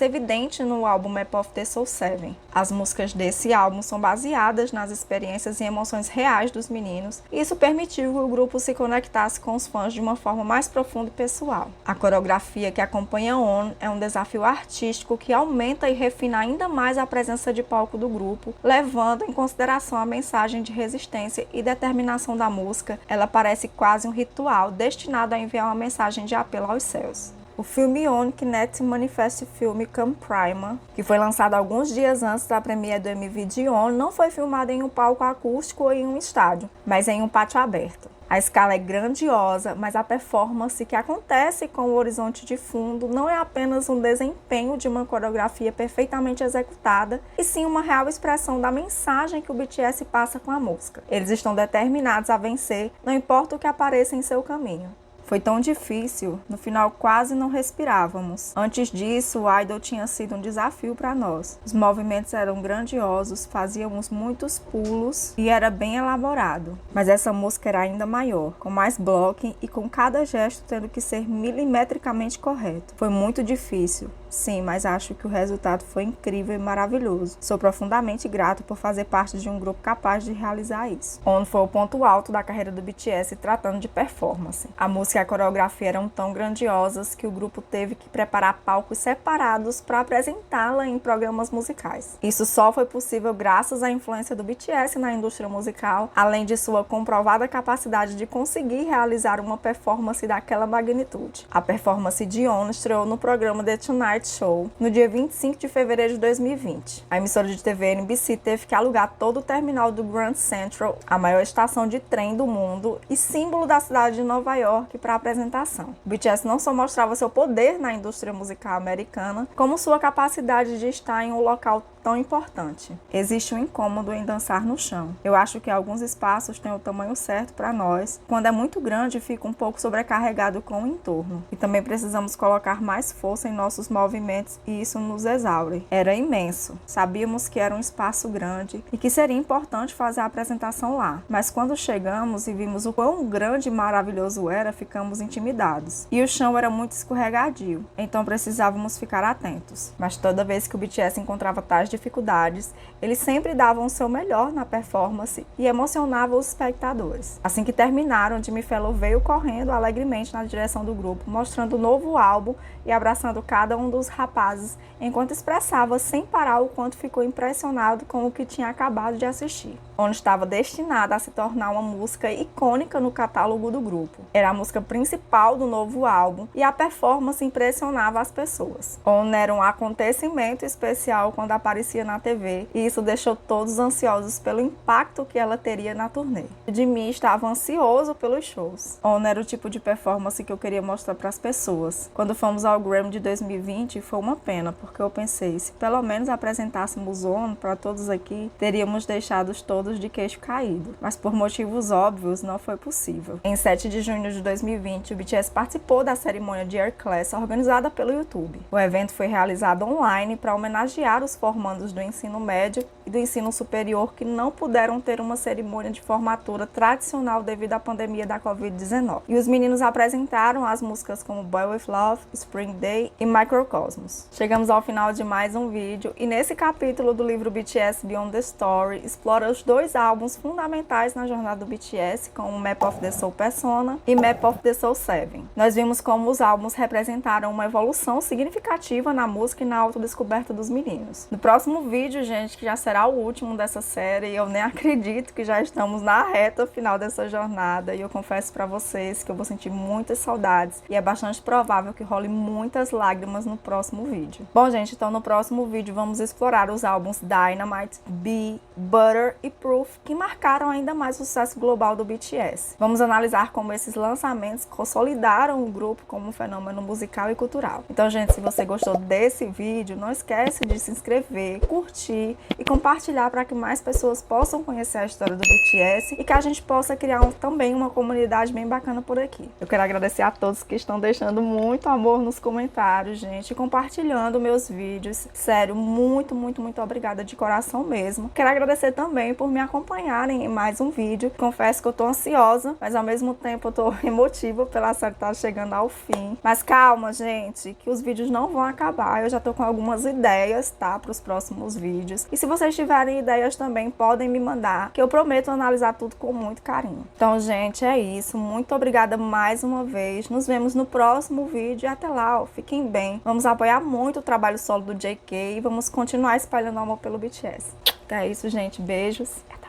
evidente no álbum Map of the Soul 7. As músicas desse álbum são baseadas nas experiências e emoções reais dos meninos, e isso permitiu que o grupo se conectasse com os fãs de uma forma mais profunda e pessoal. A coreografia que acompanha On é um desafio artístico que aumenta e refina ainda mais a presença de palco do grupo, levando em consideração a mensagem de resistência e determinação da música. Ela parece quase um ritual destinado a enviar uma mensagem de apelo aos céus. O filme On Kinetic Manifest Film Come Prima, que foi lançado alguns dias antes da premiere do MV de On, não foi filmado em um palco acústico ou em um estádio, mas em um pátio aberto. A escala é grandiosa, mas a performance que acontece com o horizonte de fundo não é apenas um desempenho de uma coreografia perfeitamente executada, e sim uma real expressão da mensagem que o BTS passa com a música. Eles estão determinados a vencer, não importa o que apareça em seu caminho. Foi tão difícil, no final quase não respirávamos. Antes disso, o idol tinha sido um desafio para nós. Os movimentos eram grandiosos, fazíamos muitos pulos e era bem elaborado. Mas essa música era ainda maior, com mais blocking e com cada gesto tendo que ser milimetricamente correto. Foi muito difícil. Sim, mas acho que o resultado foi incrível e maravilhoso. Sou profundamente grato por fazer parte de um grupo capaz de realizar isso. ONU foi o ponto alto da carreira do BTS tratando de performance. A música e a coreografia eram tão grandiosas que o grupo teve que preparar palcos separados para apresentá-la em programas musicais. Isso só foi possível graças à influência do BTS na indústria musical, além de sua comprovada capacidade de conseguir realizar uma performance daquela magnitude. A performance de ONU estreou no programa The Tonight Show no dia 25 de fevereiro de 2020. A emissora de TV NBC teve que alugar todo o terminal do Grand Central, a maior estação de trem do mundo e símbolo da cidade de Nova York, para a apresentação. O BTS não só mostrava seu poder na indústria musical americana, como sua capacidade de estar em um local tão importante. Existe um incômodo em dançar no chão. Eu acho que alguns espaços têm o tamanho certo para nós. Quando é muito grande, fica um pouco sobrecarregado com o entorno. E também precisamos colocar mais força em nossos movimentos e isso nos exaure. Era imenso. Sabíamos que era um espaço grande e que seria importante fazer a apresentação lá. Mas quando chegamos e vimos o quão grande e maravilhoso era, ficamos intimidados. E o chão era muito escorregadio, então precisávamos ficar atentos. Mas toda vez que o BTS encontrava tais dificuldades, eles sempre davam o seu melhor na performance e emocionavam os espectadores. Assim que terminaram, Jimmy Fallon veio correndo alegremente na direção do grupo, mostrando o novo álbum e abraçando cada um dos rapazes, enquanto expressava sem parar o quanto ficou impressionado com o que tinha acabado de assistir. ONU estava destinada a se tornar uma música icônica no catálogo do grupo. Era a música principal do novo álbum e a performance impressionava as pessoas. ONU era um acontecimento especial quando aparecia na TV e isso deixou todos ansiosos pelo impacto que ela teria na turnê. Jimmy estava ansioso pelos shows. ONU era o tipo de performance que eu queria mostrar para as pessoas. Quando fomos ao Grammy de 2020 foi uma pena, porque eu pensei, se pelo menos apresentássemos ONU para todos aqui, teríamos deixado todos de queixo caído, mas por motivos óbvios não foi possível. Em 7 de junho de 2020, o BTS participou da cerimônia de Air Class organizada pelo YouTube. O evento foi realizado online para homenagear os formandos do ensino médio e do ensino superior que não puderam ter uma cerimônia de formatura tradicional devido à pandemia da Covid-19. E os meninos apresentaram as músicas como Boy With Love, Spring Day e Microcosmos. Chegamos ao final de mais um vídeo e nesse capítulo do livro BTS Beyond the Story explora os dois álbuns fundamentais na jornada do BTS, como Map of the Soul Persona e Map of the Soul 7. Nós vimos como os álbuns representaram uma evolução significativa na música e na autodescoberta dos meninos. No próximo vídeo, gente, que já será o último dessa série, eu nem acredito que já estamos na reta final dessa jornada e eu confesso pra vocês que eu vou sentir muitas saudades e é bastante provável que role muitas lágrimas no próximo vídeo. Bom, gente, então no próximo vídeo vamos explorar os álbuns Dynamite, Be, Butter e Proof, que marcaram ainda mais o sucesso global do BTS. Vamos analisar como esses lançamentos consolidaram o grupo como um fenômeno musical e cultural. Então, gente, se você gostou desse vídeo, não esquece de se inscrever, curtir e compartilhar para que mais pessoas possam conhecer a história do BTS e que a gente possa criar também uma comunidade bem bacana por aqui. Eu quero agradecer a todos que estão deixando muito amor nos comentários, gente, e compartilhando meus vídeos. Sério, muito obrigada de coração mesmo. Quero agradecer também por me acompanharem em mais um vídeo. Confesso que eu tô ansiosa, mas ao mesmo tempo eu tô emotiva pela série estar chegando ao fim. Mas calma, gente, que os vídeos não vão acabar. Eu já tô com algumas ideias, tá, para os próximos vídeos. E se vocês tiverem ideias também, podem me mandar, que eu prometo analisar tudo com muito carinho. Então, gente, é isso. Muito obrigada mais uma vez. Nos vemos no próximo vídeo e até lá, ó, fiquem bem. Vamos apoiar muito o trabalho solo do JK e vamos continuar espalhando amor pelo BTS. Então é isso, gente. Beijos. Até